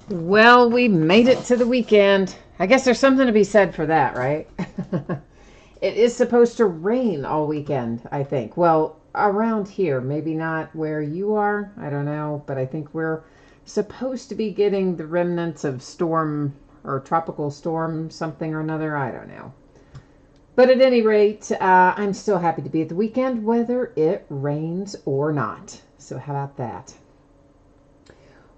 Well, we made it to the weekend. I guess there's something to be said for that, right? It is supposed to rain all weekend, I think. Well, around here, maybe not where you are. I don't know, but I think we're supposed to be getting the remnants of storm or tropical storm something or another. I don't know. But at any rate, I'm still happy to be at the weekend, whether it rains or not. So, how about that?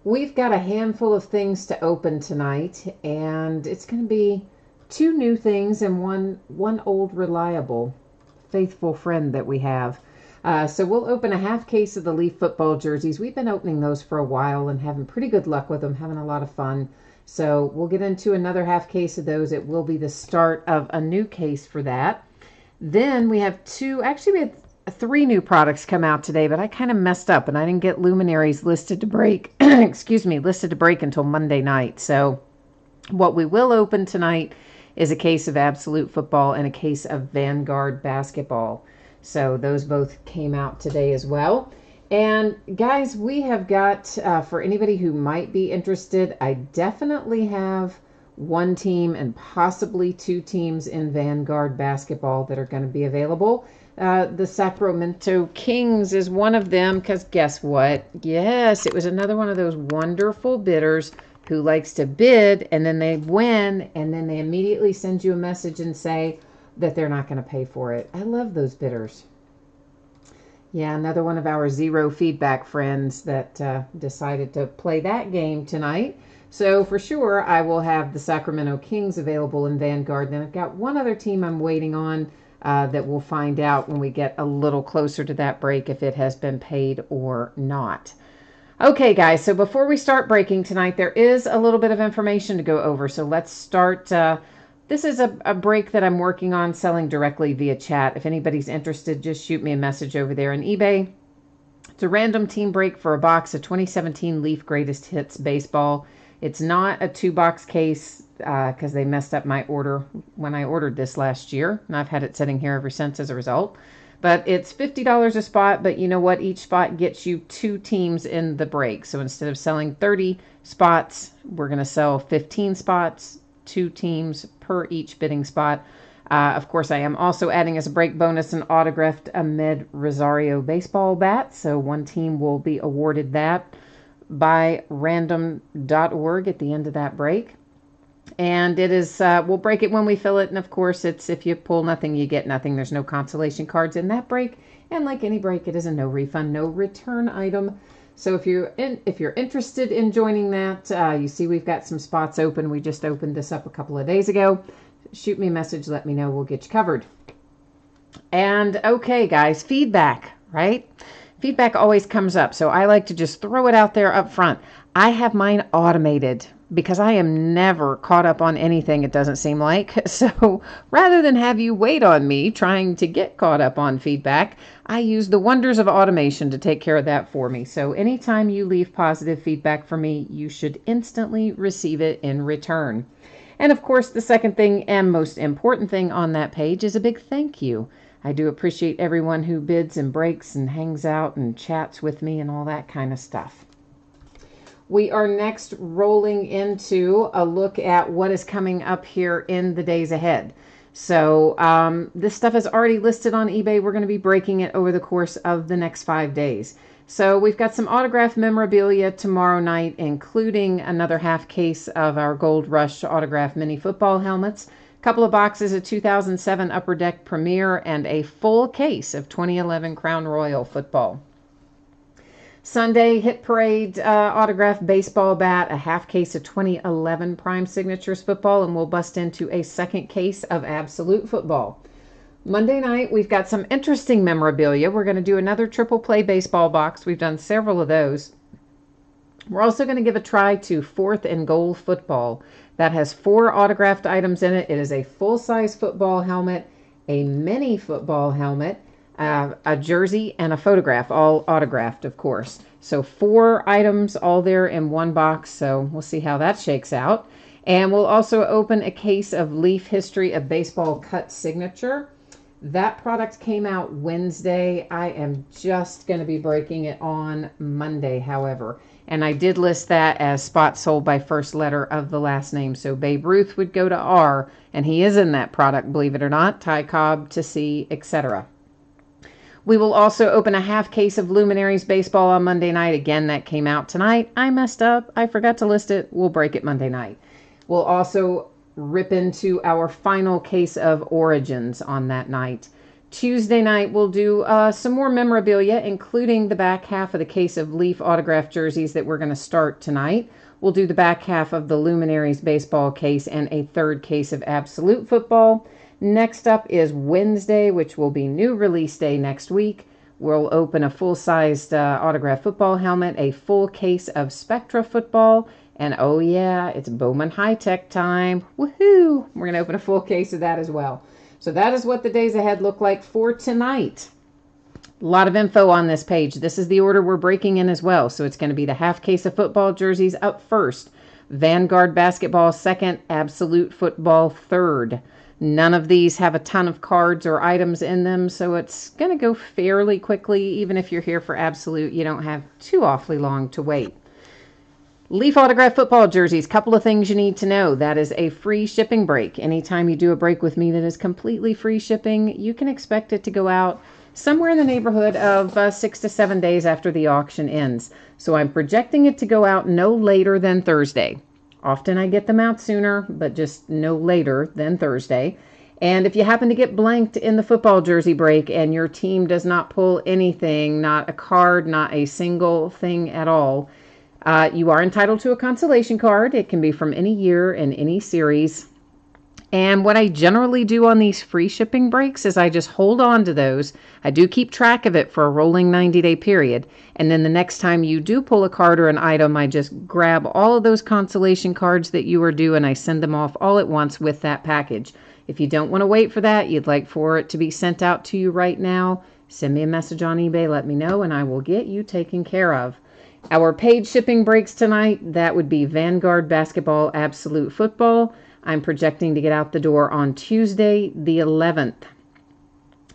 We've got a handful of things to open tonight, and it's going to be two new things and one old reliable faithful friend that we have. So we'll open a half case of the Leaf football jerseys. We've been opening those for a while and having pretty good luck with them, having a lot of fun. So we'll get into another half case of those. It will be the start of a new case for that. Then we have we had three new products come out today, but I kind of messed up and I didn't get luminaries listed to break, listed to break until Monday night. So what we will open tonight is a case of Absolute Football and a case of Vanguard Basketball. So those both came out today as well. And guys, we have got, for anybody who might be interested, I definitely have one team and possibly two teams in Vanguard Basketball that are going to be available. The Sacramento Kings is one of them because guess what? Yes, it was another one of those wonderful bidders who likes to bid and then they win and then they immediately send you a message and say that they're not going to pay for it. I love those bidders. Yeah, another one of our zero feedback friends that decided to play that game tonight. So for sure, I will have the Sacramento Kings available in Vanguard. Then I've got one other team I'm waiting on that we'll find out when we get a little closer to that break if it has been paid or not. Okay, guys, so before we start breaking tonight, there is a little bit of information to go over. So let's start. This is a break that I'm working on selling directly via chat. If anybody's interested, just shoot me a message over there on eBay. It's a random team break for a box of 2017 Leaf Greatest Hits Baseball. It's not a 2-box case because they messed up my order when I ordered this last year. And I've had it sitting here ever since as a result. But it's $50 a spot, but you know what? Each spot gets you two teams in the break. So instead of selling 30 spots, we're going to sell 15 spots, two teams per each bidding spot. Of course, I am also adding as a break bonus an autographed Ahmed Rosario baseball bat. So one team will be awarded that by random.org at the end of that break. And it is, we'll break it when we fill it. And of course, it's if you pull nothing, you get nothing. There's no consolation cards in that break. And like any break, it is a no refund, no return item. So if you're interested in joining that, you see we've got some spots open. We just opened this up a couple of days ago. Shoot me a message. Let me know. We'll get you covered. And okay, guys, feedback, right? Feedback always comes up. So I like to just throw it out there up front. I have mine automated because I am never caught up on anything, it doesn't seem like. So rather than have you wait on me trying to get caught up on feedback, I use the wonders of automation to take care of that for me. So anytime you leave positive feedback for me, you should instantly receive it in return. And of course, the second thing and most important thing on that page is a big thank you. I do appreciate everyone who bids and breaks and hangs out and chats with me and all that kind of stuff. We are next rolling into a look at what is coming up here in the days ahead. So this stuff is already listed on eBay. We're going to be breaking it over the course of the next 5 days. So we've got some autographed memorabilia tomorrow night, including another half case of our Gold Rush autographed mini football helmets, a couple of boxes of 2007 Upper Deck Premier, and a full case of 2011 Crown Royal football. Sunday, Hit Parade autographed baseball bat, a half case of 2011 Prime Signatures football, and we'll bust into a second case of Absolute Football. Monday night, we've got some interesting memorabilia. We're going to do another triple play baseball box. We've done several of those. We're also going to give a try to 4th and Goal football. That has 4 autographed items in it. It is a full-size football helmet, a mini football helmet, a jersey, and a photograph, all autographed, of course. So 4 items all there in one box, so we'll see how that shakes out. And we'll also open a case of Leaf History of Baseball Cut Signature. That product came out Wednesday. I am just going to be breaking it on Monday, however. And I did list that as spot sold by first letter of the last name. So Babe Ruth would go to R, and he is in that product, believe it or not. Ty Cobb to C, etc. We will also open a half case of Luminaries baseball on Monday night. Again, that came out tonight. I messed up. I forgot to list it. We'll break it Monday night. We'll also rip into our final case of Origins on that night. Tuesday night, we'll do some more memorabilia, including the back half of the case of Leaf autographed jerseys that we're going to start tonight. We'll do the back half of the Luminaries baseball case and a third case of Absolute football. Next up is Wednesday, which will be new release day next week. We'll open a full-sized autographed football helmet, a full case of Spectra football, and oh yeah, it's Bowman High Tech time. Woohoo! We're going to open a full case of that as well. So that is what the days ahead look like for tonight. A lot of info on this page. This is the order we're breaking in as well. So it's going to be the half case of football jerseys up first, Vanguard basketball second, Absolute football third. None of these have a ton of cards or items in them, so it's going to go fairly quickly. Even if you're here for Absolute, you don't have too awfully long to wait. Leaf autographed football jerseys, couple of things you need to know. That is a free shipping break. Anytime you do a break with me that is completely free shipping, you can expect it to go out somewhere in the neighborhood of 6 to 7 days after the auction ends. So I'm projecting it to go out no later than Thursday. Often I get them out sooner, but just no later than Thursday. And if you happen to get blanked in the football jersey break and your team does not pull anything, not a card, not a single thing at all, you are entitled to a consolation card. It can be from any year and any series. And what I generally do on these free shipping breaks is I just hold on to those. I do keep track of it for a rolling 90-day period. And then the next time you do pull a card or an item, I just grab all of those consolation cards that you are due and I send them off all at once with that package. If you don't want to wait for that, you'd like for it to be sent out to you right now, send me a message on eBay, let me know, and I will get you taken care of. Our paid shipping breaks tonight, that would be Vanguard basketball, Absolute football. I'm projecting to get out the door on Tuesday, the 11th.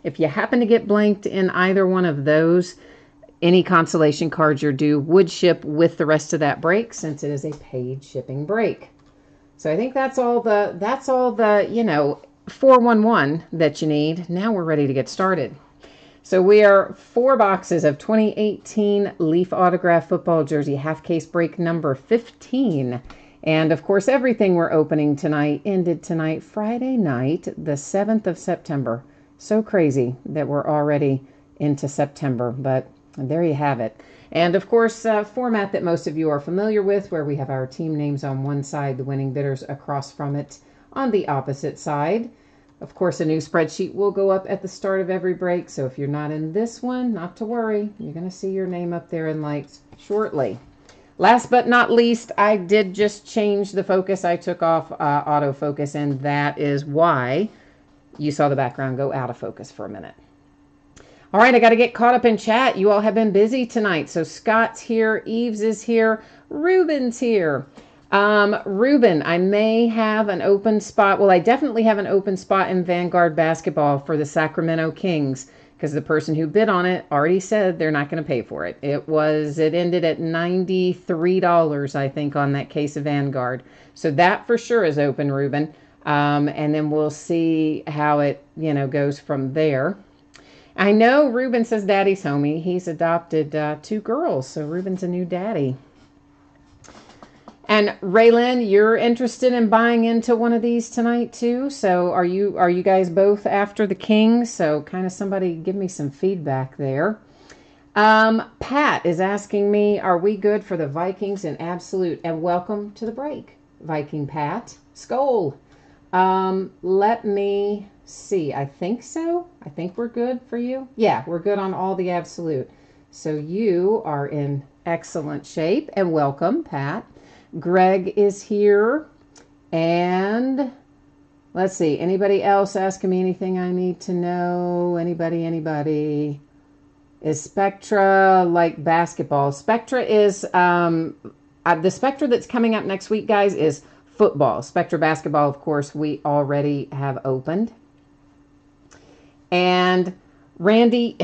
If you happen to get blanked in either one of those, any consolation cards you're due would ship with the rest of that break since it is a paid shipping break. So I think that's all the 411 that you need. Now we're ready to get started. So we are 4 boxes of 2018 Leaf autograph football jersey half case break number 15. And of course, everything we're opening tonight ended tonight, Friday night, the 7th of September. So crazy that we're already into September, but there you have it. And of course, format that most of you are familiar with, where we have our team names on one side, the winning bidders across from it on the opposite side. Of course, a new spreadsheet will go up at the start of every break. So if you're not in this one, not to worry. You're going to see your name up there in lights shortly. Last but not least, I did just change the focus. I took off autofocus, and that is why you saw the background go out of focus for a minute. All right, I got to get caught up in chat. You all have been busy tonight. So Scott's here, Eves is here, Ruben's here. Ruben, I may have an open spot. Well, I definitely have an open spot in Vanguard basketball for the Sacramento Kings because the person who bid on it already said they're not going to pay for it. It ended at $93, I think, on that case of Vanguard. So that for sure is open, Ruben. And then we'll see how it, goes from there. I know Ruben says daddy's homie. He's adopted 2 girls, so Ruben's a new daddy. And Raylan, you're interested in buying into one of these tonight too. So are you guys both after the Kings? So kind of somebody give me some feedback there. Pat is asking me, are we good for the Vikings in Absolute? And welcome to the break, Viking Pat. Skol. Let me see. I think so. I think we're good for you. Yeah, we're good on all the Absolute. So you are in excellent shape. And welcome, Pat. Greg is here, and let's see, anybody else asking me anything I need to know? Anybody? Is Spectra like basketball? Spectra is, the Spectra that's coming up next week, guys, is football. Spectra basketball, of course, we already have opened. And Randy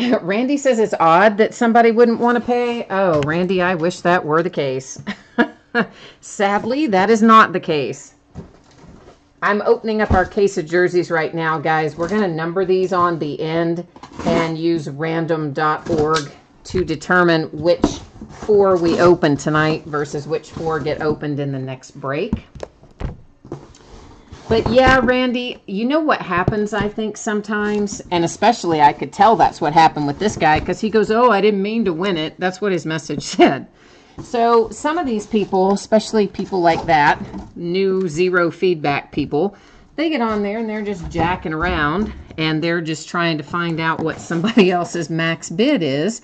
says it's odd that somebody wouldn't want to pay. Oh, Randy, I wish that were the case. Sadly, that is not the case. I'm opening up our case of jerseys right now, guys. We're going to number these on the end and use random.org to determine which 4 we open tonight versus which 4 get opened in the next break. But yeah, Randy, you know what happens, I think, sometimes, and especially I could tell that's what happened with this guy, because he goes, oh, I didn't mean to win it. That's what his message said. So some of these people, especially people like that, new zero feedback people, they get on there and they're just jacking around and they're just trying to find out what somebody else's max bid is,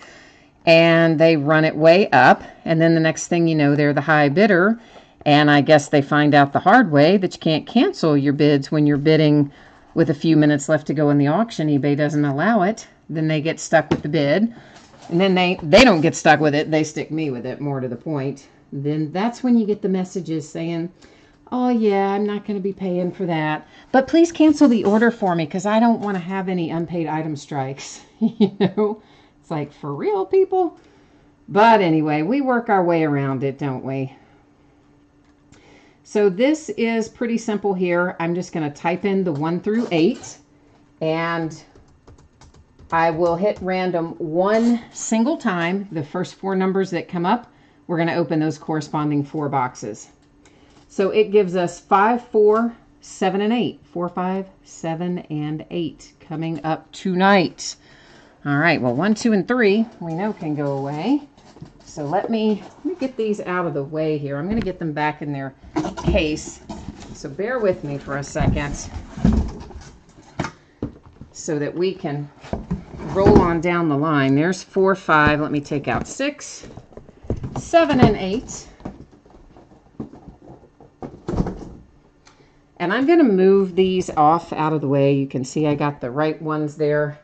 and they run it way up, and then the next thing you know, they're the high bidder, and I guess they find out the hard way that you can't cancel your bids when you're bidding with a few minutes left to go in the auction. eBay doesn't allow it. Then they get stuck with the bid. And then they don't get stuck with it. They stick me with it, more to the point. Then that's when you get the messages saying, oh, yeah, I'm not going to be paying for that. But please cancel the order for me because I don't want to have any unpaid item strikes. You know, it's like, for real, people? But anyway, we work our way around it, don't we? So this is pretty simple here. I'm just going to type in the 1 through 8 and I will hit random one single time. The first 4 numbers that come up, we're going to open those corresponding 4 boxes. So it gives us 5, 4, 7, and 8. 4, 5, 7, and 8 coming up tonight. All right, well, 1, 2, and 3 we know can go away. So let me get these out of the way here. I'm going to get them back in their case. So bear with me for a second so that we can roll on down the line. There's 4, 5. Let me take out 6, 7, and 8. And I'm going to move these off out of the way. You can see I got the right ones there,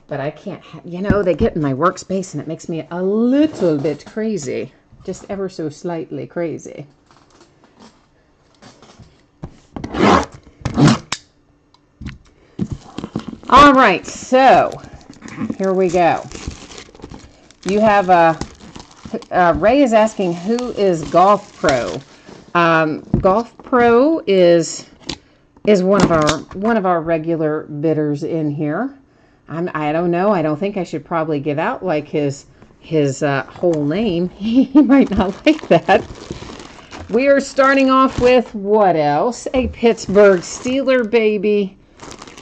but I can't, you know, they get in my workspace and it makes me a little bit crazy, just ever so slightly crazy. All right, so here we go. You have Ray is asking, who is Golf Pro? Golf Pro is one of our regular bidders in here. I don't know. I don't think I should probably give out like his whole name. He might not like that. We are starting off with what else? A Pittsburgh Steeler baby.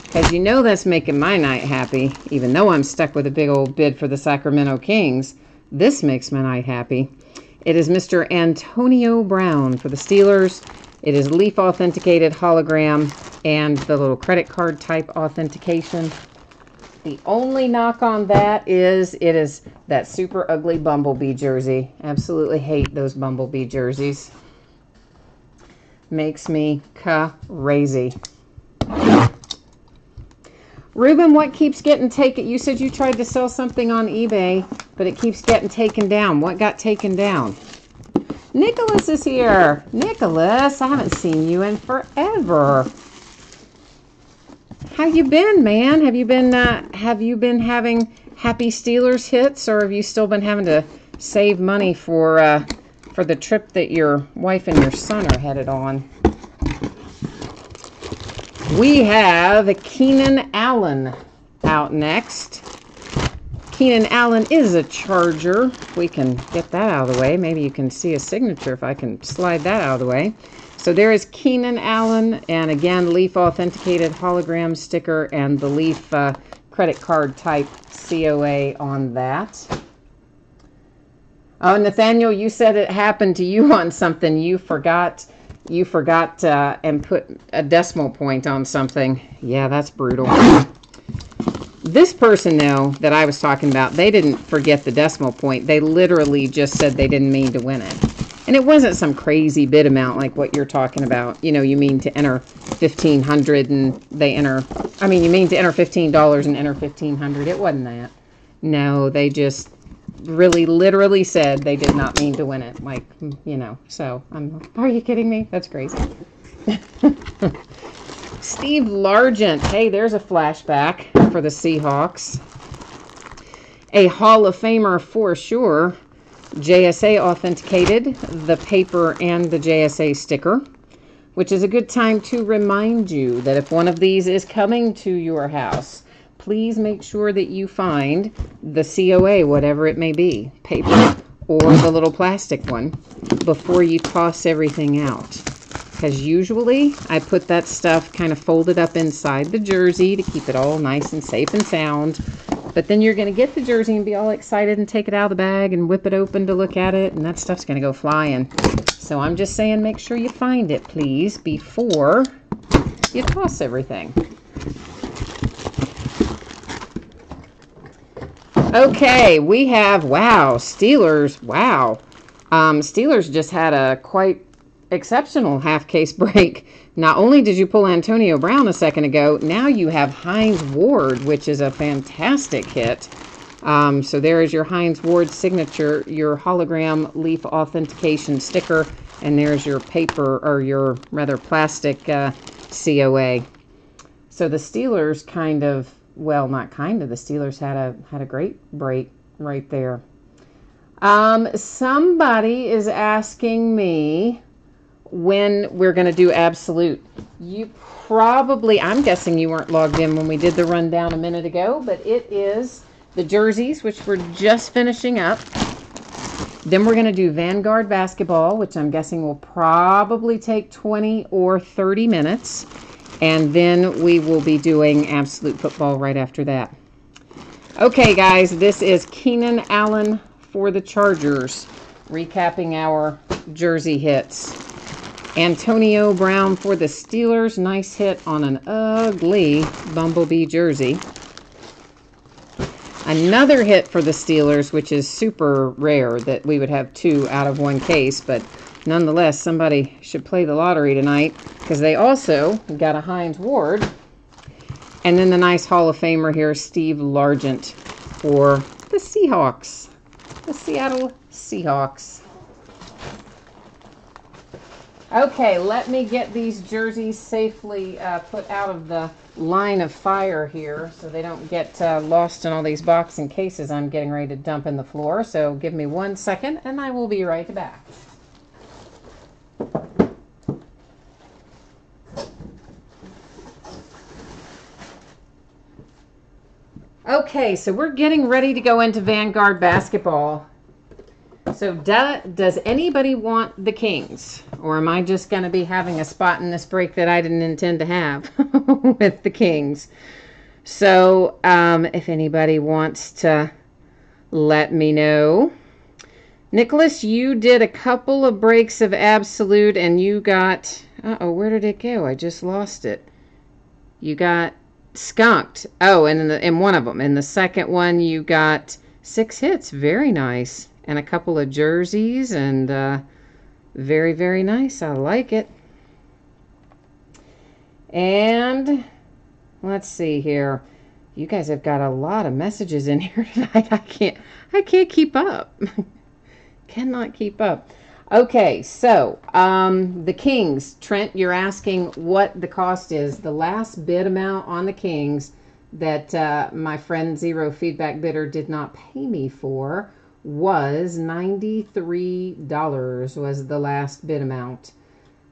Because you know that's making my night happy. Even though I'm stuck with a big old bid for the Sacramento Kings, this makes my night happy. It is Mr. Antonio Brown for the Steelers. It is leaf authenticated hologram and the little credit card type authentication. The only knock on that is it is that super ugly Bumblebee jersey. Absolutely hate those Bumblebee jerseys. Makes me crazy. Ruben, what keeps getting taken? You said you tried to sell something on eBay, but it keeps getting taken down. What got taken down? Nicholas is here. Nicholas, I haven't seen you in forever. How you been, man? Have you been having happy Steelers hits, or have you still been having to save money for the trip that your wife and your son are headed on? We have Keenan Allen out next. Keenan Allen is a Charger. If we can get that out of the way. Maybe you can see a signature if I can slide that out of the way. So there is Keenan Allen, and again, Leaf authenticated hologram sticker and the Leaf credit card type COA on that. Oh, Nathaniel, you said it happened to you on something. You forgot and put a decimal point on something. Yeah, that's brutal. This person, though, that I was talking about, they didn't forget the decimal point. They literally just said they didn't mean to win it. And it wasn't some crazy bid amount like what you're talking about. You know, you mean to enter $1,500 and they enter, I mean, you mean to enter $15 and enter $1,500. It wasn't that. No, they just really literally said they did not mean to win it. Like, you know, so are you kidding me? That's crazy. Steve Largent. Hey, there's a flashback for the Seahawks. A Hall of Famer for sure. JSA authenticated, the paper and the JSA sticker, which is a good time to remind you that if one of these is coming to your house, please make sure that you find the COA, whatever it may be, paper or the little plastic one, before you toss everything out. Because usually I put that stuff kind of folded up inside the jersey to keep it all nice and safe and sound. But then you're going to get the jersey and be all excited and take it out of the bag and whip it open to look at it, and that stuff's going to go flying. So I'm just saying, make sure you find it, please, before you toss everything. Okay, we have, wow, Steelers, wow. Steelers just had a quite exceptional half case break. Not only did you pull Antonio Brown a second ago, now you have Hines Ward, which is a fantastic hit. So there is your Hines Ward signature, your hologram leaf authentication sticker, and there's your paper, or your rather plastic COA. So the Steelers kind of, well, not kind of, the Steelers had a great break right there. Somebody is asking me when we're going to do Absolute. You probably, I'm guessing you weren't logged in when we did the rundown a minute ago, but it is the jerseys, which we're just finishing up. Then we're going to do Vanguard basketball, which I'm guessing will probably take 20 or 30 minutes. And then we will be doing Absolute football right after that. Okay, guys, this is Keenan Allen for the Chargers, recapping our jersey hits. Antonio Brown for the Steelers, nice hit on an ugly Bumblebee jersey. Another hit for the Steelers, which is super rare that we would have two out of one case, but nonetheless, somebody should play the lottery tonight, because they also got a Hines Ward. And then the nice Hall of Famer here, Steve Largent for the Seahawks, the Seattle Seahawks. Okay, let me get these jerseys safely put out of the line of fire here so they don't get lost in all these boxing cases I'm getting ready to dump in the floor. So give me 1 second and I will be right back. Okay, so we're getting ready to go into Vanguard basketball. So does anybody want the Kings? Or am I just going to be having a spot in this break that I didn't intend to have with the Kings? So if anybody wants to let me know. Nicholas, you did a couple of breaks of Absolute and you got... Uh-oh, where did it go? I just lost it. You got skunked. Oh, and in one of them. In the second one, you got 6 hits. Very nice. And a couple of jerseys, and very, very nice. I like it. And let's see here. You guys have got a lot of messages in here tonight. I can't keep up. Cannot keep up. Okay, so the Kings. Trent, you're asking what the cost is. The last bid amount on the Kings that my friend Zero Feedback Bidder did not pay me for was $93 was the last bid amount.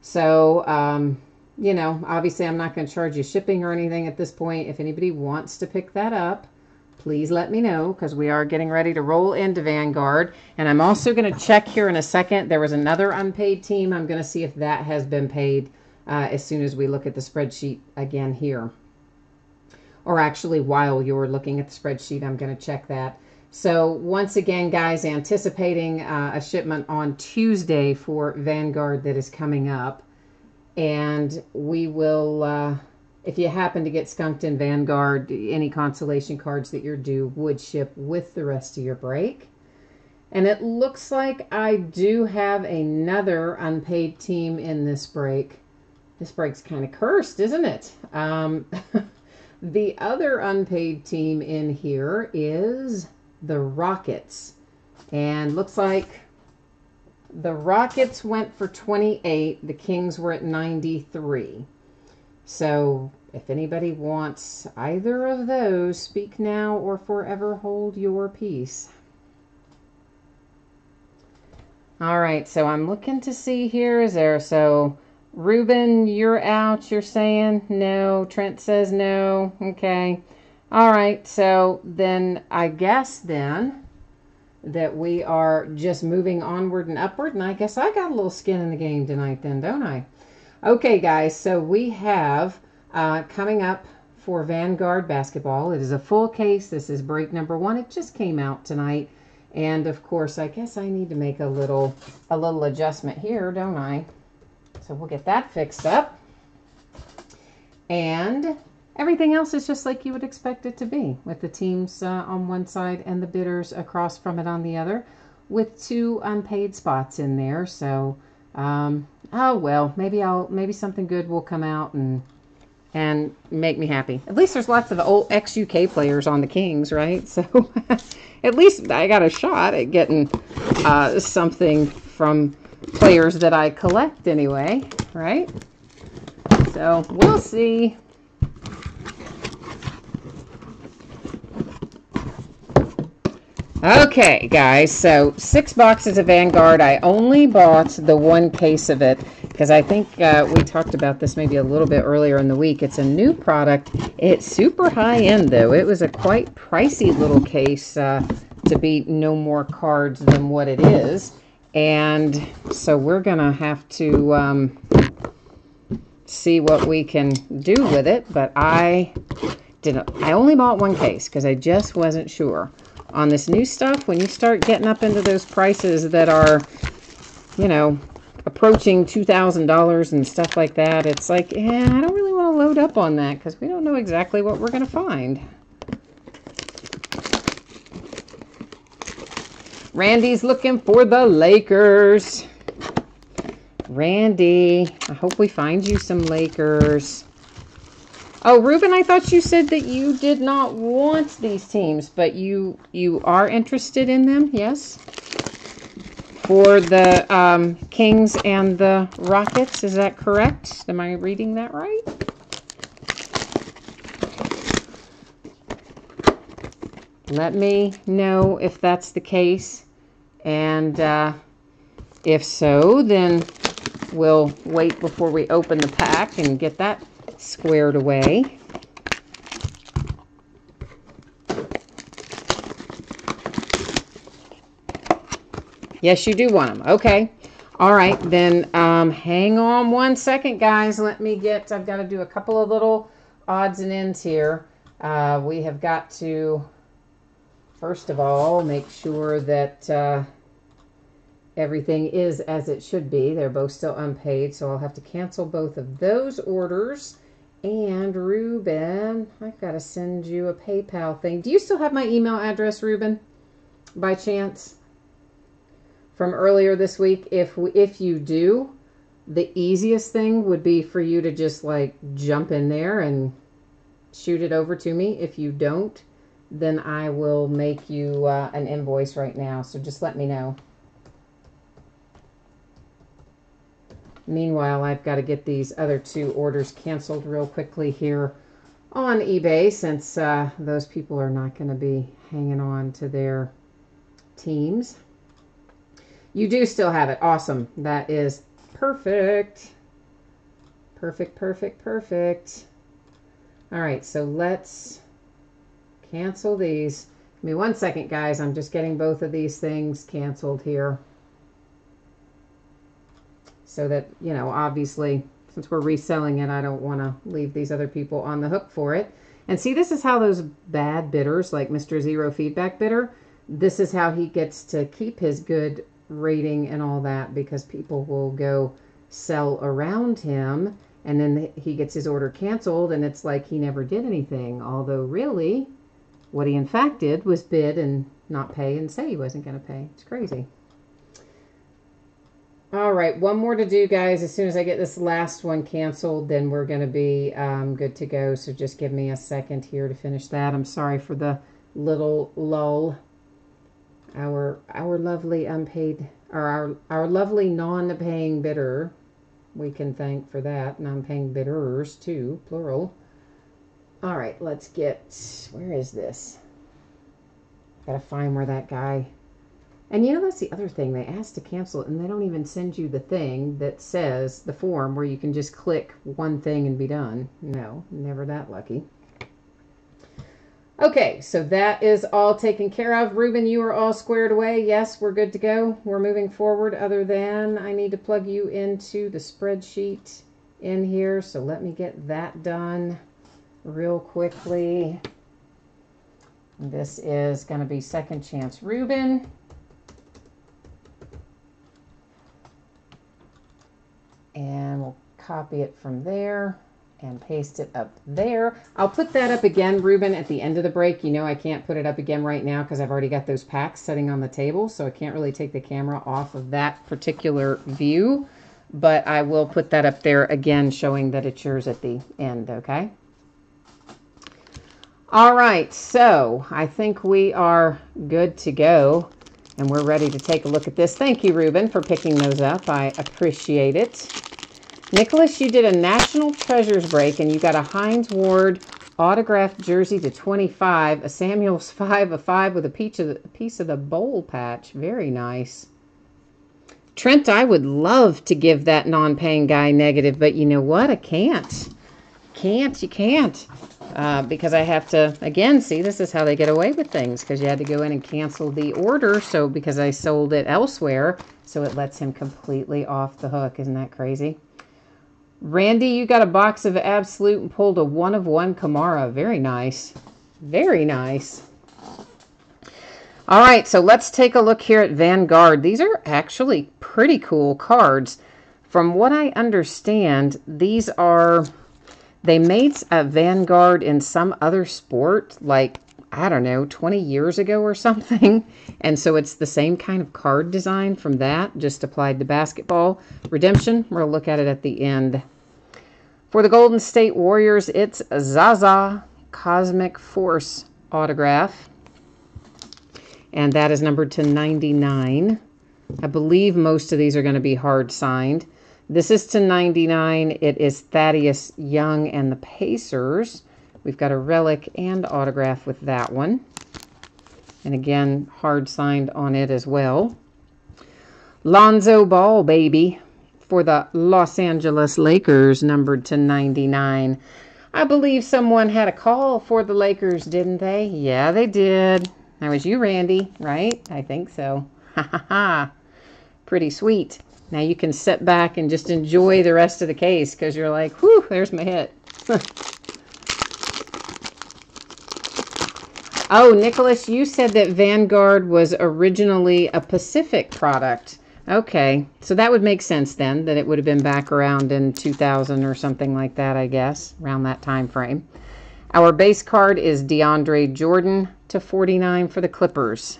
So, you know, obviously I'm not going to charge you shipping or anything at this point. If anybody wants to pick that up, please let me know, because we are getting ready to roll into Vanguard. And I'm also going to check here in a second. There was another unpaid team. I'm going to see if that has been paid as soon as we look at the spreadsheet again here. Or actually, while you're looking at the spreadsheet, I'm going to check that. So once again, guys, anticipating a shipment on Tuesday for Vanguard that is coming up. And we will, if you happen to get skunked in Vanguard, any consolation cards that you're due would ship with the rest of your break. And it looks like I do have another unpaid team in this break. This break's kind of cursed, isn't it? The other unpaid team in here is the Rockets, and looks like the Rockets went for 28. The Kings were at 93. So if anybody wants either of those, speak now or forever hold your peace. All right, so I'm looking to see here. Is there, so Ruben, you're out, you're saying no. Trent says no. Okay. All right, so then I guess then that we are just moving onward and upward, and I guess I got a little skin in the game tonight then, don't I? Okay, guys, so we have coming up for Vanguard basketball. It is a full case. This is break number 1. It just came out tonight. And of course, I guess I need to make a little adjustment here, don't I? So we'll get that fixed up. And everything else is just like you would expect it to be, with the teams on one side and the bidders across from it on the other, with 2 unpaid spots in there. So, oh well, maybe something good will come out and make me happy. At least there's lots of old ex-UK players on the Kings, right? So at least I got a shot at getting something from players that I collect anyway, right? So we'll see. Okay, guys, so 6 boxes of Vanguard. I only bought the 1 case of it because I think we talked about this maybe a little bit earlier in the week. It's a new product. It's super high-end, though. It was a quite pricey little case to be no more cards than what it is. And so we're going to have to see what we can do with it. But I only bought 1 case because I just wasn't sure. On this new stuff, when you start getting up into those prices that are, you know, approaching $2,000 and stuff like that, it's like, yeah, I don't really want to load up on that because we don't know exactly what we're going to find. Randy's looking for the Lakers. Randy, I hope we find you some Lakers. Oh, Ruben, I thought you said that you did not want these teams, but you are interested in them, yes? For the Kings and the Rockets, is that correct? Am I reading that right? Let me know if that's the case, and if so, then we'll wait before we open the pack and get that squared away. Yes, you do want them. Okay. All right, then hang on 1 second, guys. I've got to do a couple of little odds and ends here. We have got to, first of all, make sure that everything is as it should be. They're both still unpaid, so I'll have to cancel both of those orders. And Ruben, I've got to send you a PayPal thing. Do you still have my email address, Ruben, by chance, from earlier this week? If you do, the easiest thing would be for you to just like jump in there and shoot it over to me. If you don't, then I will make you an invoice right now. So just let me know. Meanwhile, I've got to get these other 2 orders canceled real quickly here on eBay, since those people are not going to be hanging on to their teams. You do still have it. Awesome. That is perfect. Perfect, perfect, perfect. All right, so let's cancel these. Give me 1 second, guys. I'm just getting both of these things canceled here, so that, you know, obviously, since we're reselling it, I don't want to leave these other people on the hook for it. And see, this is how those bad bidders, like Mr. Zero Feedback Bidder, this is how he gets to keep his good rating and all that, because people will go sell around him, and then he gets his order canceled, and it's like he never did anything. Although, really, what he in fact did was bid and not pay and say he wasn't going to pay. It's crazy. All right, 1 more to do, guys. As soon as I get this last one canceled, then we're going to be good to go. So just give me a second here to finish that. I'm sorry for the little lull. Our lovely unpaid, or our lovely non-paying bidder we can thank for that. Non-paying bidders, too, plural. All right, let's get, where is this? Gotta find where that guy, and you know, that's the other thing. They asked to cancel it, and they don't even send you the thing that says, the form, where you can just click one thing and be done. No, never that lucky. Okay, so that is all taken care of. Ruben, you are all squared away. Yes, we're good to go. We're moving forward, other than I need to plug you into the spreadsheet in here. So let me get that done real quickly. This is going to be Second Chance Ruben. And we'll copy it from there and paste it up there. I'll put that up again, Ruben, at the end of the break. You know I can't put it up again right now because I've already got those packs sitting on the table, so I can't really take the camera off of that particular view. But I will put that up there again, showing that it's yours at the end, okay? All right, so I think we are good to go, and we're ready to take a look at this. Thank you, Ruben, for picking those up. I appreciate it. Nicholas, you did a National Treasures break, and you got a Hines Ward autographed jersey to 25, a Samuels 5, a 5 with a piece of the bowl patch. Very nice. Trent, I would love to give that non-paying guy negative, but you know what? I can't. You can't. Because I have to, again, see, this is how they get away with things, because you had to go in and cancel the order, so because I sold it elsewhere, so it lets him completely off the hook. Isn't that crazy? Randy, you got a box of Absolute and pulled a 1-of-1 Kamara. Very nice. Very nice. All right, so let's take a look here at Vanguard. These are actually pretty cool cards. From what I understand, these are, they made a Vanguard in some other sport, like, I don't know, 20 years ago or something. And so it's the same kind of card design from that, just applied to basketball. Redemption, we'll look at it at the end. For the Golden State Warriors, it's Zaza Cosmic Force autograph. And that is numbered to 99. I believe most of these are going to be hard signed. This is to 99. It is Thaddeus Young and the Pacers. We've got a relic and autograph with that one. And again, hard signed on it as well. Lonzo Ball, baby, for the Los Angeles Lakers, numbered to 99. I believe someone had a call for the Lakers, didn't they? Yeah, they did. That was you, Randy, right? I think so. Ha ha ha. Pretty sweet. Now you can sit back and just enjoy the rest of the case because you're like, whew, there's my hit. Oh, Nicholas, you said that Vanguard was originally a Pacific product. Okay, so that would make sense then, that it would have been back around in 2000 or something like that, I guess, around that time frame. Our base card is DeAndre Jordan to 49 for the Clippers.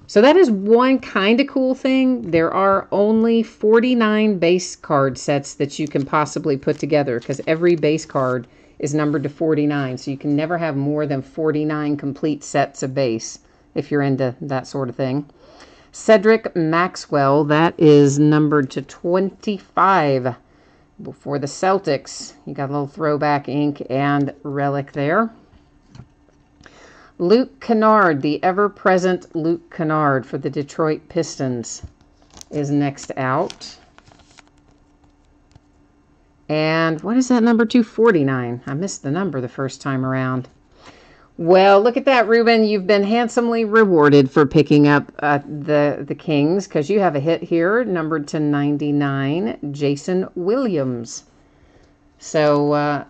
So that is one kind of cool thing. There are only 49 base card sets that you can possibly put together because every base card is numbered to 49. So you can never have more than 49 complete sets of base if you're into that sort of thing. Cedric Maxwell, that is numbered to 25 for the Celtics. You got a little throwback ink and relic there. Luke Kennard, the ever-present Luke Kennard for the Detroit Pistons, is next out. And what is that number? 249. I missed the number the first time around. Well, look at that, Ruben. You've been handsomely rewarded for picking up the Kings because you have a hit here, numbered to 99, Jason Williams. So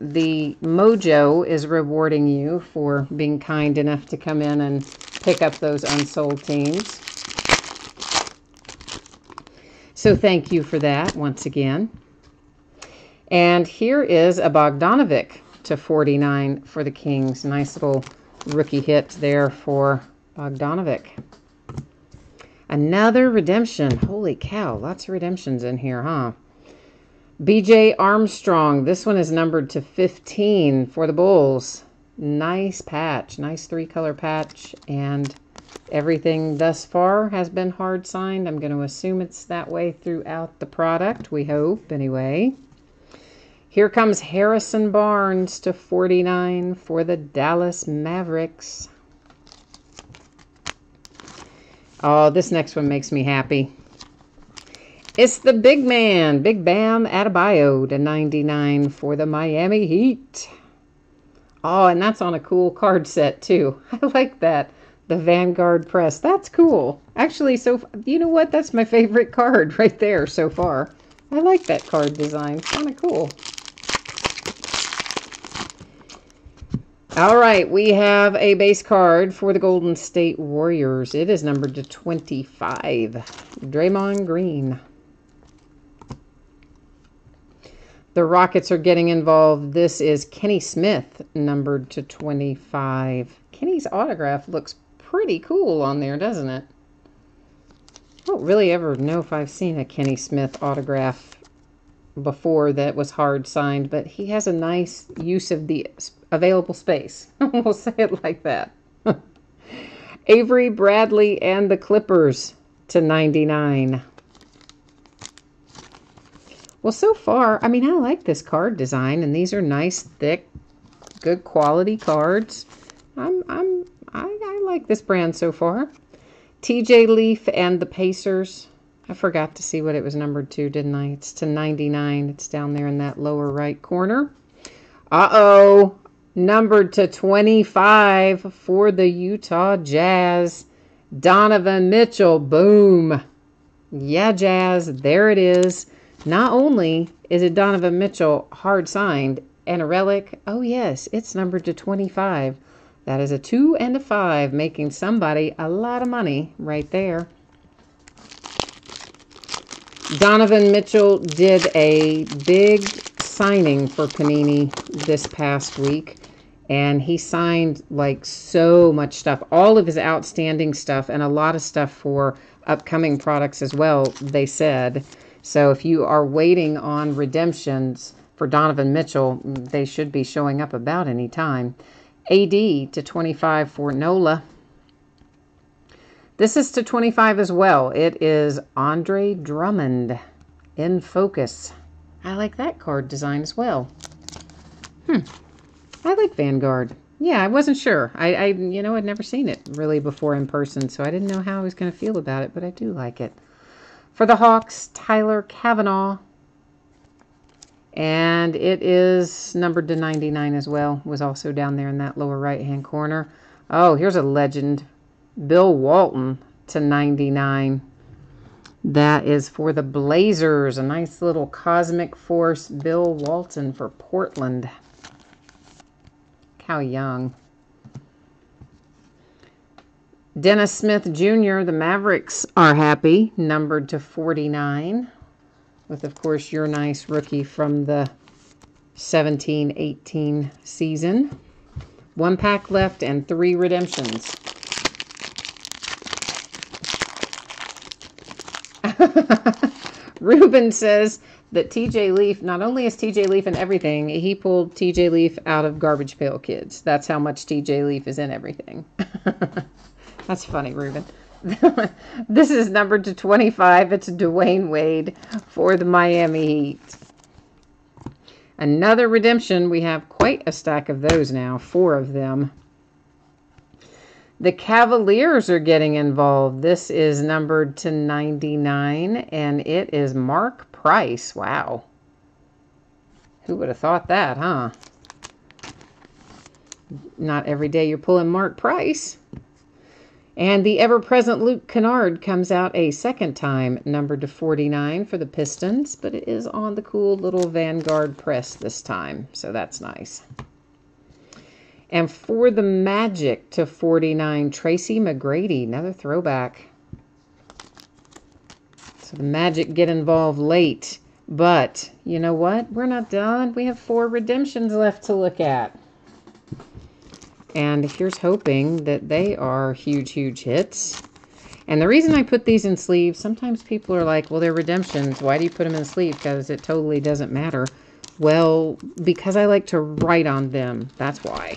the Mojo is rewarding you for being kind enough to come in and pick up those unsold teams. So thank you for that once again. And here is a Bogdanovic to 49 for the Kings. Nice little rookie hit there for Bogdanovic. Another redemption. Holy cow, lots of redemptions in here, huh? BJ Armstrong. This one is numbered to 15 for the Bulls. Nice patch. Nice 3-color patch and Everything thus far has been hard signed. I'm going to assume it's that way throughout the product. We hope, anyway. Here comes Harrison Barnes to 49 for the Dallas Mavericks. Oh, this next one makes me happy. It's the big man, Big Bam Adebayo to 99 for the Miami Heat. Oh, and that's on a cool card set, too. I like that. The Vanguard Press. That's cool. Actually, so you know what? That's my favorite card right there so far. I like that card design. It's kind of cool. All right, we have a base card for the Golden State Warriors. It is numbered to 25. Draymond Green. The Rockets are getting involved. This is Kenny Smith, numbered to 25. Kenny's autograph looks pretty cool on there, doesn't it? I don't really ever know if I've seen a Kenny Smith autograph before that was hard signed, but he has a nice use of the available space. We'll say it like that. Avery Bradley and the Clippers to 99. Well, so far, I mean, I like this card design, and these are nice, thick, good quality cards. I like this brand so far. TJ Leaf and the Pacers. I forgot to see what it was numbered to, didn't I? It's to 99. It's down there in that lower right corner. Uh-oh. Numbered to 25 for the Utah Jazz. Donovan Mitchell. Boom. Yeah, Jazz. There it is. Not only is it Donovan Mitchell hard signed and a relic, oh yes, it's numbered to 25. That is a 2 and a 5, making somebody a lot of money right there. Donovan Mitchell did a big signing for Panini this past week, and he signed like so much stuff, all of his outstanding stuff, and a lot of stuff for upcoming products as well, they said. So if you are waiting on redemptions for Donovan Mitchell, they should be showing up about any time. AD to 25 for Nola. This is to 25 as well. It is Andre Drummond in focus. I like that card design as well. I like Vanguard. Yeah, I wasn't sure. I'd never seen it really before in person, so I didn't know how I was going to feel about it, but I do like it. For the Hawks, Tyler Cavanaugh. And it is numbered to 99 as well. Was also down there in that lower right-hand corner. Oh, here's a legend. Bill Walton to 99. That is for the Blazers. A nice little Cosmic Force Bill Walton for Portland. How young. Dennis Smith Jr., the Mavericks are happy. Numbered to 49. With, of course, your nice rookie from the 17-18 season. 1 pack left and 3 redemptions. Ruben says that TJ Leaf, not only is TJ Leaf in everything, he pulled TJ Leaf out of Garbage Pail Kids. That's how much TJ Leaf is in everything. That's funny, Ruben. This is numbered to 25. It's Dwayne Wade for the Miami Heat. Another redemption. We have quite a stack of those now. 4 of them. The Cavaliers are getting involved. This is numbered to 99, and it is Mark Price. Wow. Who would have thought that, huh? Not every day you're pulling Mark Price. And the ever-present Luke Kennard comes out a second time, numbered to 49 for the Pistons, but it is on the cool little Vanguard press this time, so that's nice. And for the Magic to 49, Tracy McGrady, another throwback. So the Magic get involved late, but you know what? We're not done. We have 4 redemptions left to look at. And here's hoping that they are huge, huge hits. And the reason I put these in sleeves, sometimes people are like, well, they're redemptions. Why do you put them in sleeve? Because it totally doesn't matter. Well, because I like to write on them. That's why.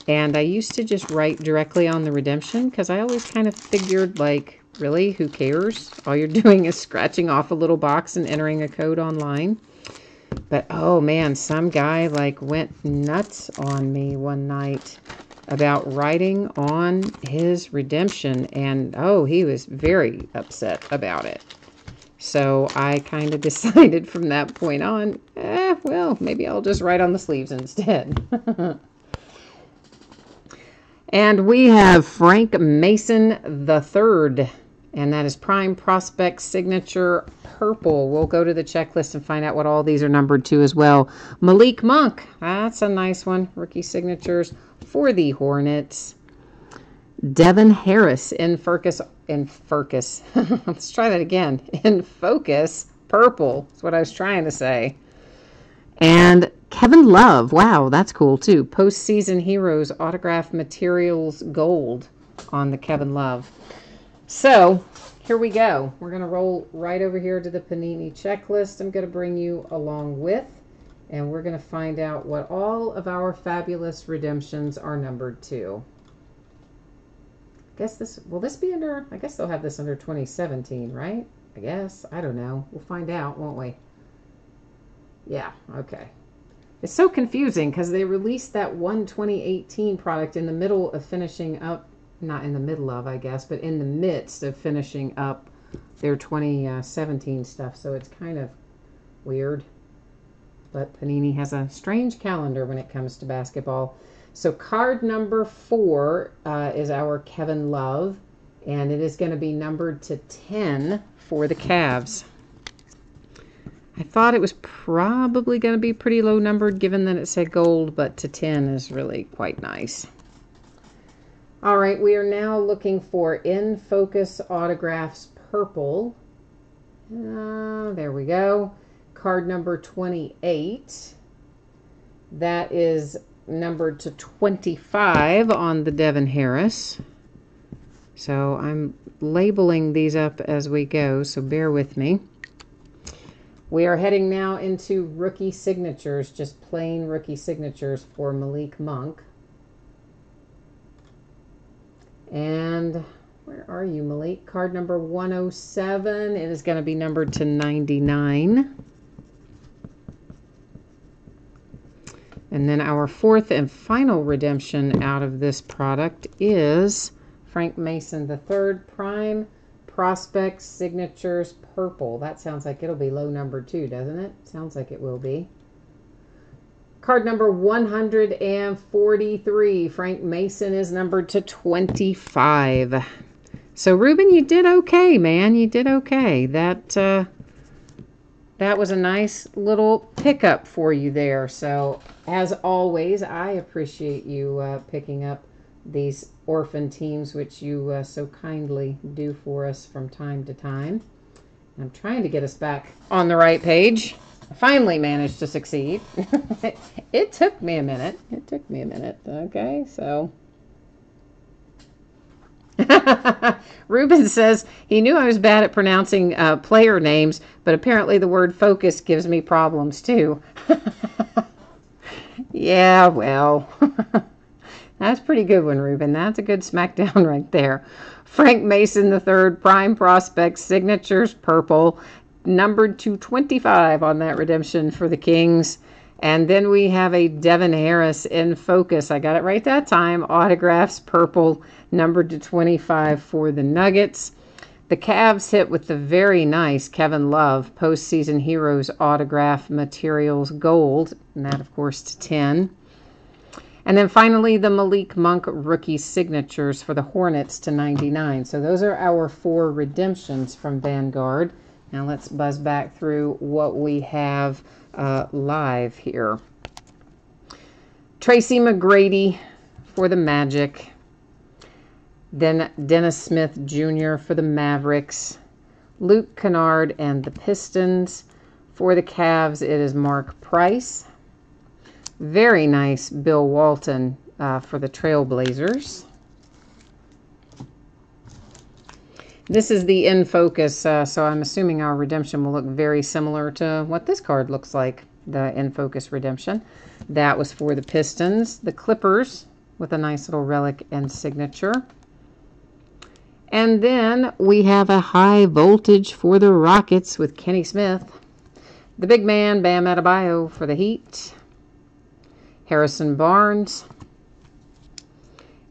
And I used to just write directly on the redemption because I always kind of figured, like, really, who cares? All you're doing is scratching off a little box and entering a code online. But, oh man, some guy, like, went nuts on me one night about writing on his redemption. And, oh, he was very upset about it. So I kind of decided from that point on, well, maybe I'll just write on the sleeves instead. And we have Frank Mason III, and that is Prime Prospect Signature Purple. We'll go to the checklist and find out what all these are numbered to as well. Malik Monk, that's a nice one. Rookie signatures for the Hornets. Devin Harris in Focus. Let's try that again. In Focus Purple. That's what I was trying to say. And Kevin Love. Wow, that's cool too. Postseason Heroes Autograph Materials Gold on the Kevin Love. So, here we go. We're going to roll right over here to the Panini checklist I'm going to bring you along with. And we're going to find out what all of our fabulous redemptions are numbered to. I guess this, will this be under, I guess they'll have this under 2017, right? I guess. I don't know. We'll find out, won't we? Yeah, okay. It's so confusing because they released that one 2018 product in the middle of finishing up, not in the middle of, I guess, but in the midst of finishing up their 2017 stuff. So it's kind of weird. But Panini has a strange calendar when it comes to basketball. So card number 4 is our Kevin Love, and it is going to be numbered to 10 for the Cavs. I thought it was probably going to be pretty low numbered given that it said gold, but to 10 is really quite nice. All right, we are now looking for In Focus Autographs Purple. There we go. Card number 28. That is numbered to 25 on the Devin Harris. So I'm labeling these up as we go, so bear with me. We are heading now into rookie signatures, just plain rookie signatures for Malik Monk. And where are you, Malik? Card number 107. It is going to be numbered to 99. And then our fourth and final redemption out of this product is Frank Mason III Prime Prospect Signatures Purple. That sounds like it'll be low numbered too, doesn't it? Sounds like it will be. Card number 143. Frank Mason is numbered to 25. So, Ruben, you did okay, man. You did okay. That was a nice little pickup for you there. So, as always, I appreciate you picking up these orphan teams, which you so kindly do for us from time to time. I'm trying to get us back on the right page. I finally managed to succeed. It took me a minute. Okay, so. Ruben says he knew I was bad at pronouncing player names, but apparently the word focus gives me problems too. Yeah, well. That's a pretty good one, Ruben. That's a good smackdown right there. Frank Mason III, Prime Prospect, Signatures Purple, numbered to 25 on that redemption for the Kings. And then we have a Devin Harris In Focus. I got it right that time. Autographs Purple, numbered to 25 for the Nuggets. The Cavs hit with the very nice Kevin Love Postseason Heroes Autograph Materials Gold. And that, of course, to 10. And then finally, the Malik Monk rookie signatures for the Hornets to 99. So those are our 4 redemptions from Vanguard. Now let's buzz back through what we have live here. Tracy McGrady for the Magic. Then Dennis Smith Jr. for the Mavericks. Luke Kennard and the Pistons. For the Cavs, it is Mark Price. Very nice Bill Walton for the Trailblazers. This is the In Focus, so I'm assuming our redemption will look very similar to what this card looks like, the In Focus redemption. That was for the Pistons. The Clippers with a nice little relic and signature. And then we have a high voltage for the Rockets with Kenny Smith. The big man, Bam Adebayo for the Heat. Harrison Barnes.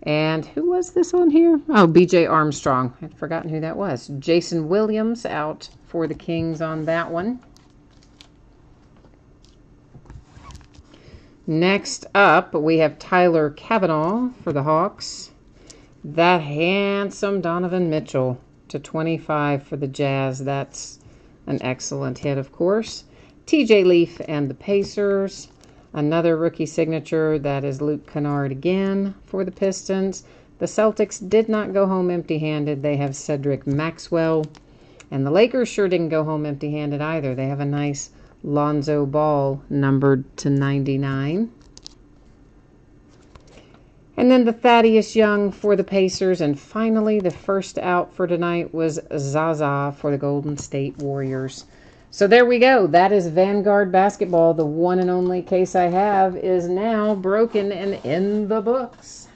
And who was this on here? Oh, B.J. Armstrong. I'd forgotten who that was. Jason Williams out for the Kings on that one. Next up, we have Tyler Cavanaugh for the Hawks. That handsome Donovan Mitchell /25 for the Jazz. That's an excellent hit, of course. TJ Leaf and the Pacers. Another rookie signature. That is Luke Kennard again for the Pistons. The Celtics did not go home empty-handed. They have Cedric Maxwell. And the Lakers sure didn't go home empty-handed either. They have a nice Lonzo Ball numbered /99. And then the Thaddeus Young for the Pacers. And finally, the first out for tonight was Zaza for the Golden State Warriors. So there we go. That is Vanguard Basketball. The one and only case I have is now broken and in the books.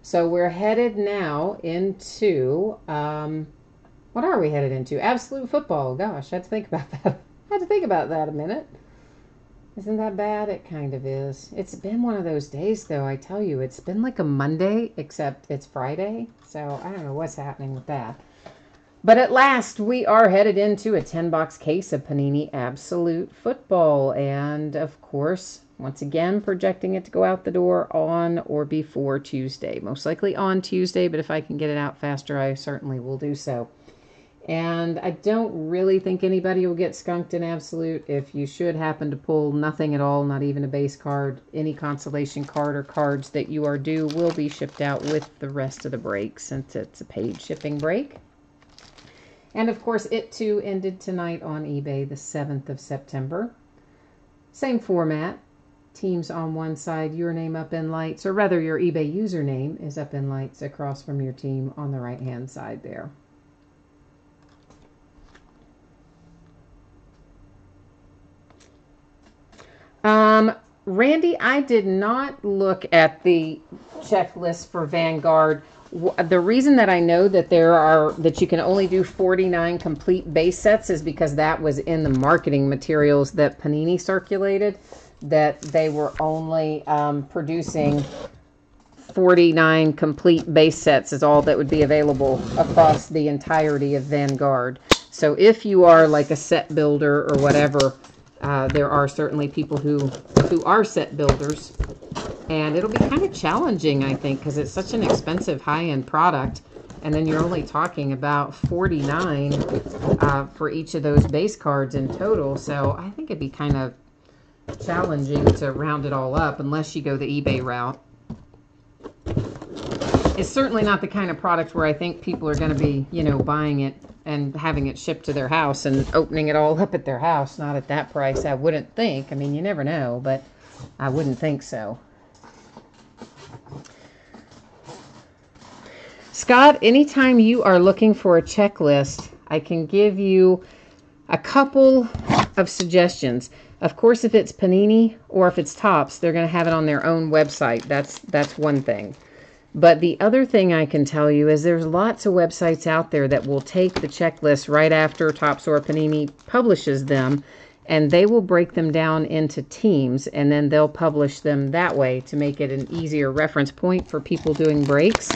So we're headed now into, what are we headed into? Absolute Football. Gosh, I had to think about that. I had to think about that a minute. Isn't that bad? It kind of is. It's been one of those days, though, I tell you. It's been like a Monday, except it's Friday. So I don't know what's happening with that. But at last, we are headed into a 10-box case of Panini Absolute Football. And, of course, once again, projecting it to go out the door on or before Tuesday. Most likely on Tuesday, but if I can get it out faster, I certainly will do so. And I don't really think anybody will get skunked in Absolute. If you should happen to pull nothing at all, not even a base card, any consolation card or cards that you are due will be shipped out with the rest of the break since it's a paid shipping break. And, of course, it, too, ended tonight on eBay the 7th of September. Same format. Teams on one side, your name up in lights, or rather your eBay username is up in lights across from your team on the right-hand side there. Randy, I did not look at the checklist for Vanguard. The reason that I know that that you can only do 49 complete base sets is because that was in the marketing materials that Panini circulated, that they were only producing 49 complete base sets is all that would be available across the entirety of Vanguard. So if you are like a set builder or whatever, there are certainly people who are set builders. And it'll be kind of challenging, I think, because it's such an expensive high-end product. And then you're only talking about 49 for each of those base cards in total. So I think it'd be kind of challenging to round it all up unless you go the eBay route. It's certainly not the kind of product where I think people are going to be, buying it and having it shipped to their house and opening it all up at their house. Not at that price, I wouldn't think. I mean, you never know, but I wouldn't think so. Scott, anytime you are looking for a checklist, I can give you a couple of suggestions. Of course, if it's Panini or if it's Topps, they're going to have it on their own website. That's one thing. But the other thing I can tell you is there's lots of websites out there that will take the checklist right after Topps or Panini publishes them, and they will break them down into teams, and then they'll publish them that way to make it an easier reference point for people doing breaks.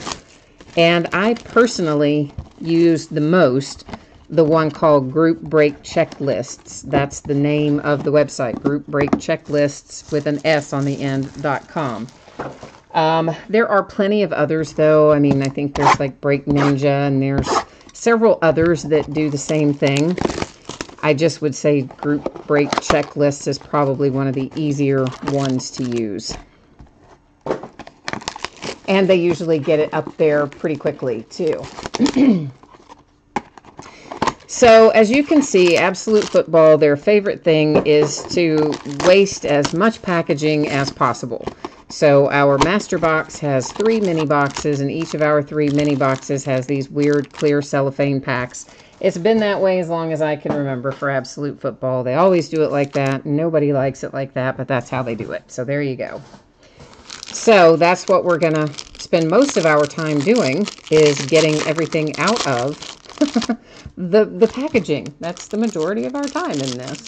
And I personally use the most the one called Group Break Checklists. That's the name of the website, Group Break Checklists with an S on the end.com. There are plenty of others, though. I mean, I think there's like Break Ninja, and there's several others that do the same thing. I just would say Group Break Checklists is probably one of the easier ones to use. And they usually get it up there pretty quickly, too. So, as you can see, Absolute Football, their favorite thing is to waste as much packaging as possible. So, our master box has 3 mini boxes, and each of our 3 mini boxes has these weird clear cellophane packs. It's been that way as long as I can remember for Absolute Football. They always do it like that. Nobody likes it like that, but that's how they do it. So, there you go. So that's what we're going to spend most of our time doing, is getting everything out of the packaging. That's the majority of our time in this.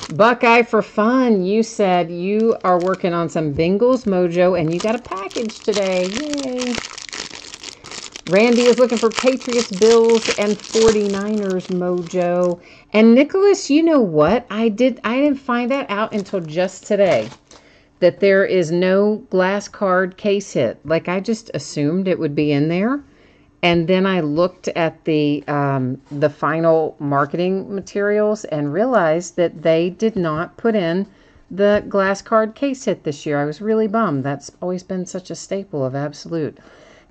Buckeye for Fun, you said you are working on some Bengals mojo and you got a package today. Yay. Randy is looking for Patriots, Bills, and 49ers mojo. And Nicholas, you know what? I didn't find that out until just today, that there is no glass card case hit. Like, I just assumed it would be in there. And then I looked at the final marketing materials and realized that they did not put in the glass card case hit this year. I was really bummed. That's always been such a staple of Absolute.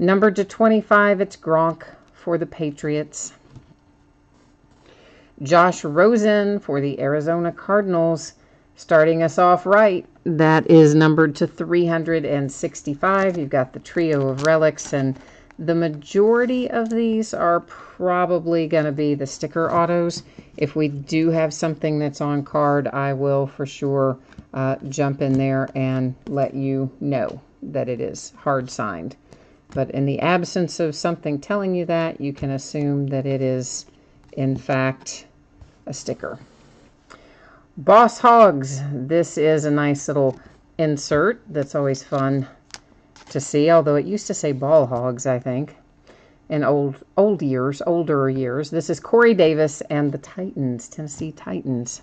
Numbered to 25, it's Gronk for the Patriots. Josh Rosen for the Arizona Cardinals, starting us off right. That is numbered to 365. You've got the trio of relics, and the majority of these are probably going to be the sticker autos. If we do have something that's on card, I will for sure jump in there and let you know that it is hard signed. But in the absence of something telling you that, you can assume that it is, in fact, a sticker. Boss Hogs. This is a nice little insert that's always fun to see, although it used to say Ball Hogs, I think, in older years. This is Corey Davis and the Titans, Tennessee Titans.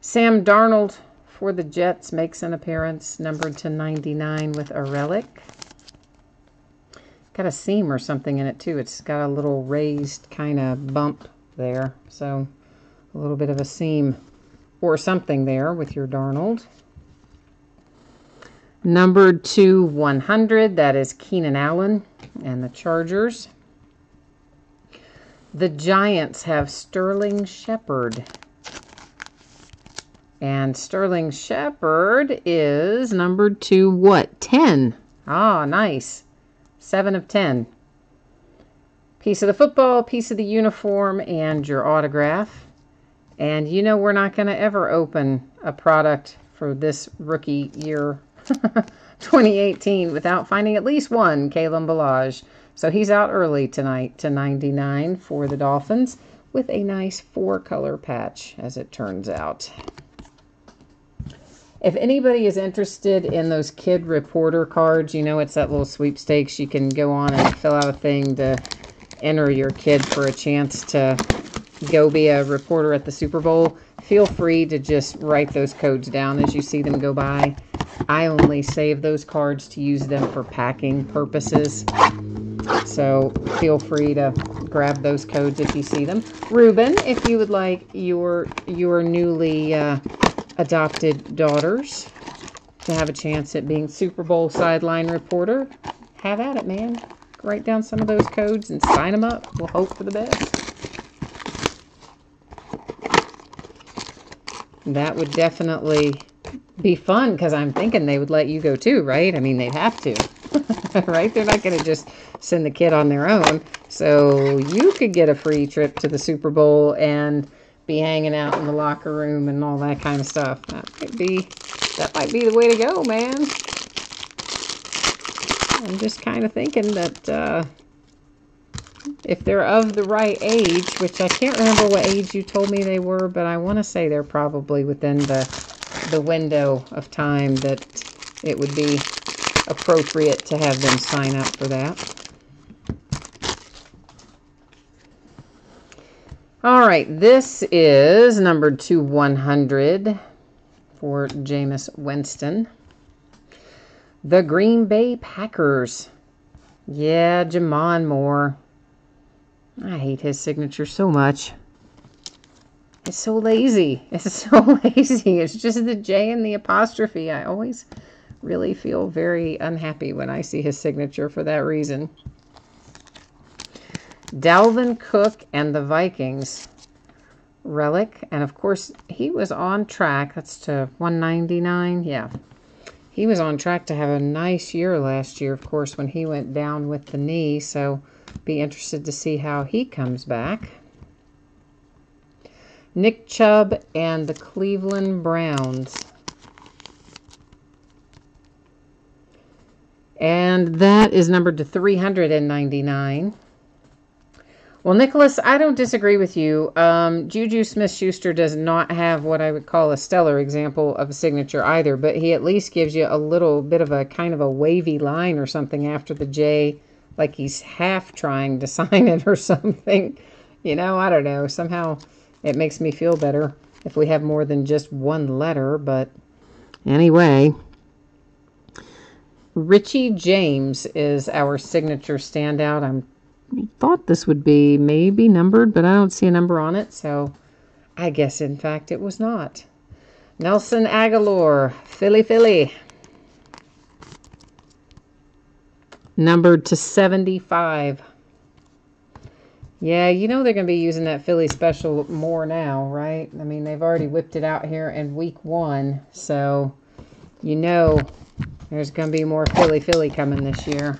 Sam Darnold for the Jets makes an appearance, numbered to 99 with a relic. Got a seam or something in it too. It's got a little raised kind of bump there, so a little bit of a seam or something there with your Darnold. Numbered to 100, that is Keenan Allen and the Chargers. The Giants have Sterling Shepard. And Sterling Shepard is numbered to what? 10. Ah, nice. 7 of 10. Piece of the football, piece of the uniform, and your autograph. And you know we're not going to ever open a product for this rookie year 2018 without finding at least one Kalen Ballage. So he's out early tonight to 99 for the Dolphins with a nice 4-color patch, as it turns out. If anybody is interested in those kid reporter cards, you know, it's that little sweepstakes. You can go on and fill out a thing to enter your kid for a chance to go be a reporter at the Super Bowl. Feel free to just write those codes down as you see them go by. I only save those cards to use them for packing purposes. So feel free to grab those codes if you see them. Ruben, if you would like your newly adopted daughters to have a chance at being Super Bowl sideline reporter, have at it, man. Write down some of those codes and sign them up. We'll hope for the best. That would definitely be fun, because I'm thinking they would let you go too, right? I mean, they'd have to, right? They're not going to just send the kid on their own. So you could get a free trip to the Super Bowl and be hanging out in the locker room and all that kind of stuff. That might be the way to go, man. I'm just kind of thinking that if they're of the right age, which I can't remember what age you told me they were, but I want to say they're probably within the window of time that it would be appropriate to have them sign up for that. All right, this is numbered to 100 for Jameis Winston. The Green Bay Packers. Yeah, Jamon Moore. I hate his signature so much. It's so lazy. It's so lazy. It's just the J and the apostrophe. I always really feel very unhappy when I see his signature for that reason. Dalvin Cook and the Vikings. Relic. And of course, he was on track. That's to 199. Yeah. He was on track to have a nice year last year, of course, when he went down with the knee. So be interested to see how he comes back. Nick Chubb and the Cleveland Browns. And that is numbered to 399. Well, Nicholas, I don't disagree with you. Juju Smith-Schuster does not have what I would call a stellar example of a signature either, but he at least gives you a little bit of a kind of a wavy line or something after the J, like he's half trying to sign it or something. You know, I don't know. Somehow it makes me feel better if we have more than just one letter, but anyway. Richie James is our signature standout. I thought this would be maybe numbered, but I don't see a number on it, so I guess, in fact, it was not. Nelson Aguilar, Philly. Numbered to 75. Yeah, you know they're going to be using that Philly special more now, right? I mean, they've already whipped it out here in week 1, so you know there's going to be more Philly coming this year.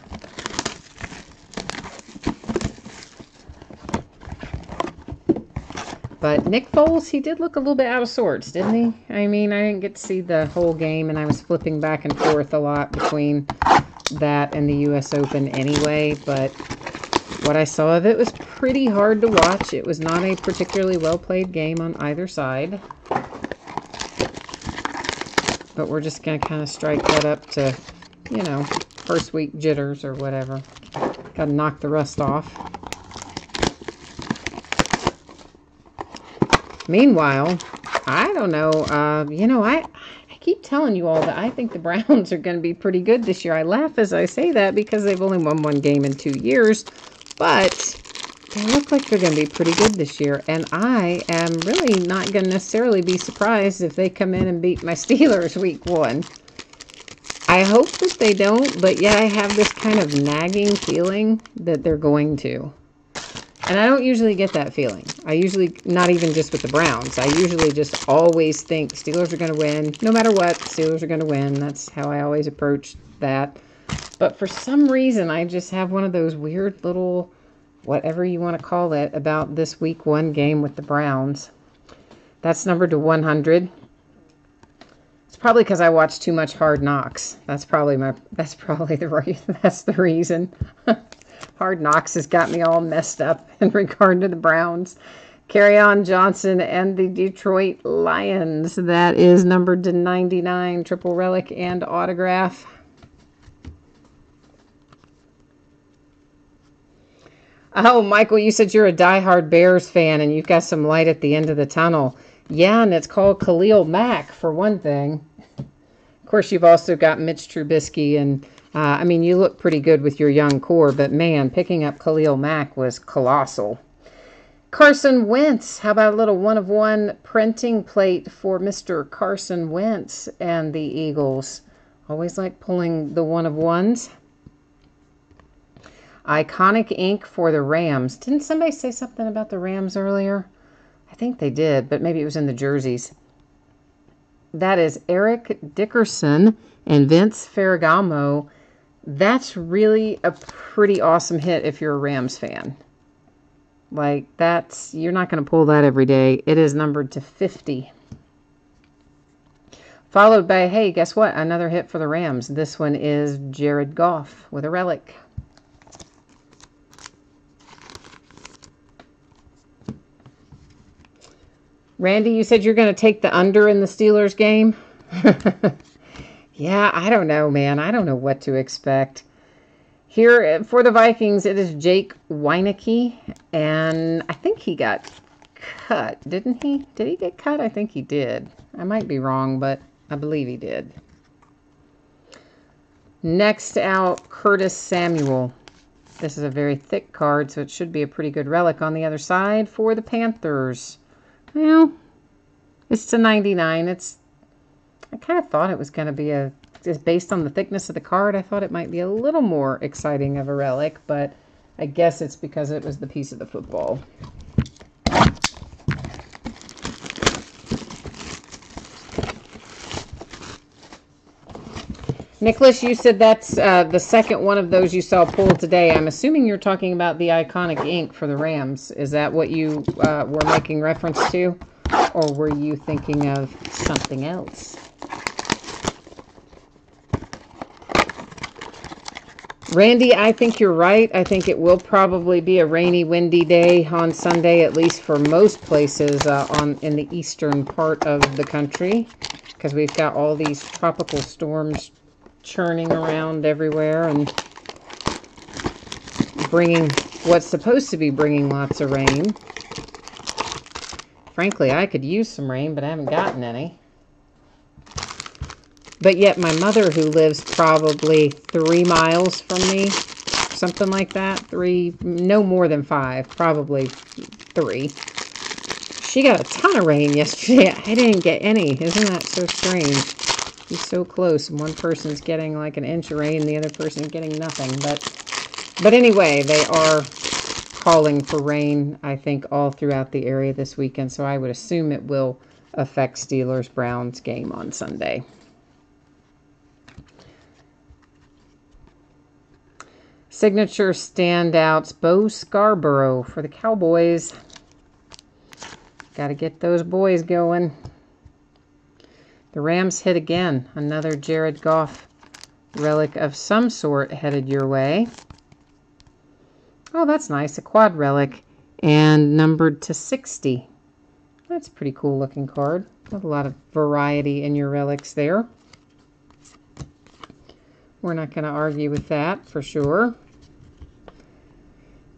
But Nick Foles, he did look a little bit out of sorts, didn't he? I mean, I didn't get to see the whole game, and I was flipping back and forth a lot between that and the U.S. Open anyway. But what I saw of it was pretty hard to watch. It was not a particularly well-played game on either side. But we're just going to kind of strike that up to, you know, first week jitters or whatever. Got to knock the rust off. Meanwhile, I don't know, you know, I keep telling you all that I think the Browns are going to be pretty good this year. I laugh as I say that because they've only won 1 game in 2 years, but they look like they're going to be pretty good this year, and I am really not going to necessarily be surprised if they come in and beat my Steelers week 1. I hope that they don't, but yeah, I have this kind of nagging feeling that they're going to. And I don't usually get that feeling. I usually, not even just with the Browns, I usually just always think Steelers are going to win. No matter what, Steelers are going to win. That's how I always approach that. But for some reason, I just have one of those weird little, whatever you want to call it, about this week 1 game with the Browns. That's numbered to 100. It's probably because I watch too much Hard Knocks. That's probably the reason. Hard Knocks has got me all messed up in regard to the Browns. Kerryon Johnson and the Detroit Lions. That is numbered to 99, triple relic and autograph. Oh, Michael, you said you're a diehard Bears fan and you've got some light at the end of the tunnel. Yeah, and it's called Khalil Mack, for one thing. Of course, you've also got Mitch Trubisky and I mean, you look pretty good with your young core, but man, picking up Khalil Mack was colossal. Carson Wentz. How about a little 1-of-1 printing plate for Mr. Carson Wentz and the Eagles? Always like pulling the 1-of-1s. Iconic ink for the Rams. Didn't somebody say something about the Rams earlier? I think they did, but maybe it was in the jerseys. That is Eric Dickerson and Vince Ferragamo. That's really a pretty awesome hit if you're a Rams fan. Like, you're not going to pull that every day. It is numbered to 50. Followed by, hey, guess what? Another hit for the Rams. This one is Jared Goff with a relic. Randy, you said you're going to take the under in the Steelers game? Yeah, I don't know, man. I don't know what to expect. Here for the Vikings, it is Jake Weineke, and I think he got cut, didn't he? Did he get cut? I think he did. I might be wrong, but I believe he did. Next out, Curtis Samuel. This is a very thick card, so it should be a pretty good relic on the other side for the Panthers. Well, it's to 99. I kind of thought it was going to be just based on the thickness of the card, I thought it might be a little more exciting of a relic, but I guess it's because it was the piece of the football. Nicholas, you said that's the second one of those you saw pulled today. I'm assuming you're talking about the iconic ink for the Rams. Is that what you were making reference to? Or were you thinking of something else? Randy, I think you're right. I think it will probably be a rainy, windy day on Sunday, at least for most places in the eastern part of the country, because we've got all these tropical storms churning around everywhere and bringing what's supposed to be bringing lots of rain. Frankly, I could use some rain, but I haven't gotten any. But yet my mother, who lives probably 3 miles from me, something like that, 3, no more than 5, probably 3. She got a ton of rain yesterday. I didn't get any. Isn't that so strange? He's so close. One person's getting like an inch of rain, the other person's getting nothing. But anyway, they are calling for rain, I think, all throughout the area this weekend. So I would assume it will affect Steelers-Browns game on Sunday. Signature standouts, Bo Scarborough for the Cowboys. Got to get those boys going. The Rams hit again. Another Jared Goff relic of some sort headed your way. Oh, that's nice. A quad relic and numbered to 60. That's a pretty cool looking card. Have a lot of variety in your relics there. We're not going to argue with that for sure.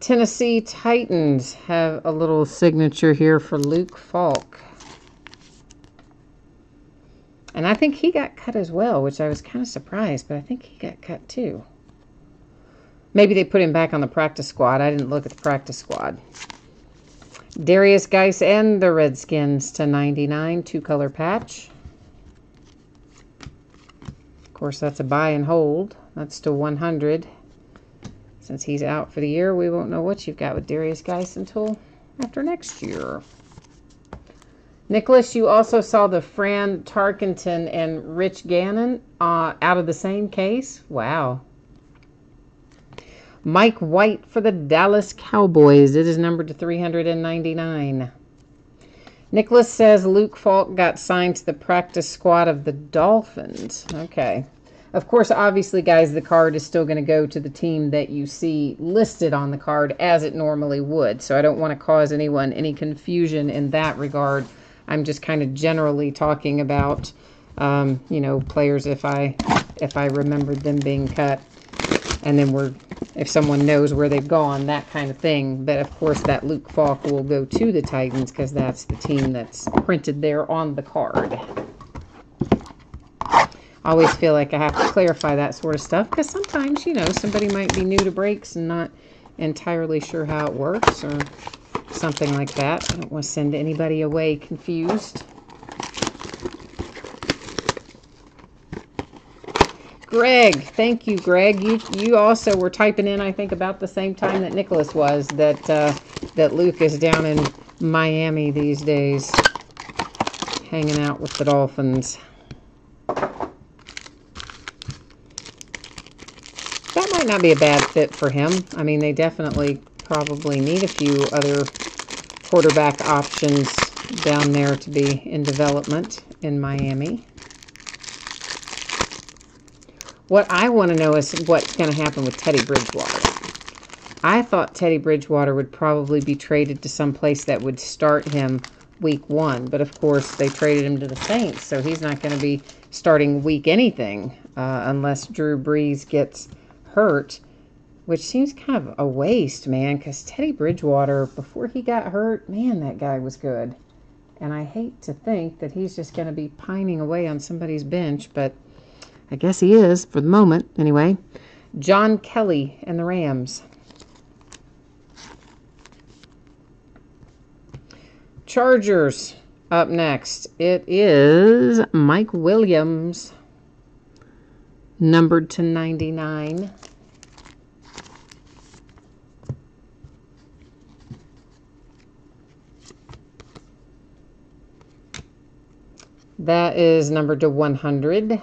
Tennessee Titans have a little signature here for Luke Falk. And I think he got cut as well, which I was kind of surprised, but I think he got cut too. Maybe they put him back on the practice squad. I didn't look at the practice squad. Darius Geis and the Redskins to 99, 2-color patch. Of course, that's a buy and hold. That's to 100. Since he's out for the year, we won't know what you've got with Darius Geis until after next year. Nicholas, you also saw the Fran Tarkenton and Rich Gannon out of the same case. Wow. Mike White for the Dallas Cowboys. It is numbered to 399. Nicholas says Luke Falk got signed to the practice squad of the Dolphins. Okay. Of course, obviously, guys, the card is still going to go to the team that you see listed on the card as it normally would. So I don't want to cause anyone any confusion in that regard. I'm just kind of generally talking about, you know, players if I remembered them being cut. And then if someone knows where they've gone, that kind of thing. But, of course, that Luke Falk will go to the Titans because that's the team that's printed there on the card. I always feel like I have to clarify that sort of stuff because sometimes, you know, somebody might be new to breaks and not entirely sure how it works or something like that. I don't want to send anybody away confused. Greg, thank you, Greg. You also were typing in, I think, about the same time that Nicholas was, that Luke is down in Miami these days, hanging out with the Dolphins. That might not be a bad fit for him. I mean, they definitely probably need a few other quarterback options down there to be in development in Miami. What I want to know is what's going to happen with Teddy Bridgewater. I thought Teddy Bridgewater would probably be traded to some place that would start him week 1. But, of course, they traded him to the Saints, so he's not going to be starting week anything unless Drew Brees gets hurt, which seems kind of a waste, man, because Teddy Bridgewater, before he got hurt, man, that guy was good. And I hate to think that he's just going to be pining away on somebody's bench, but I guess he is for the moment, anyway. John Kelly and the Rams. Chargers up next. It is Mike Williams, numbered to 99. That is numbered to 100.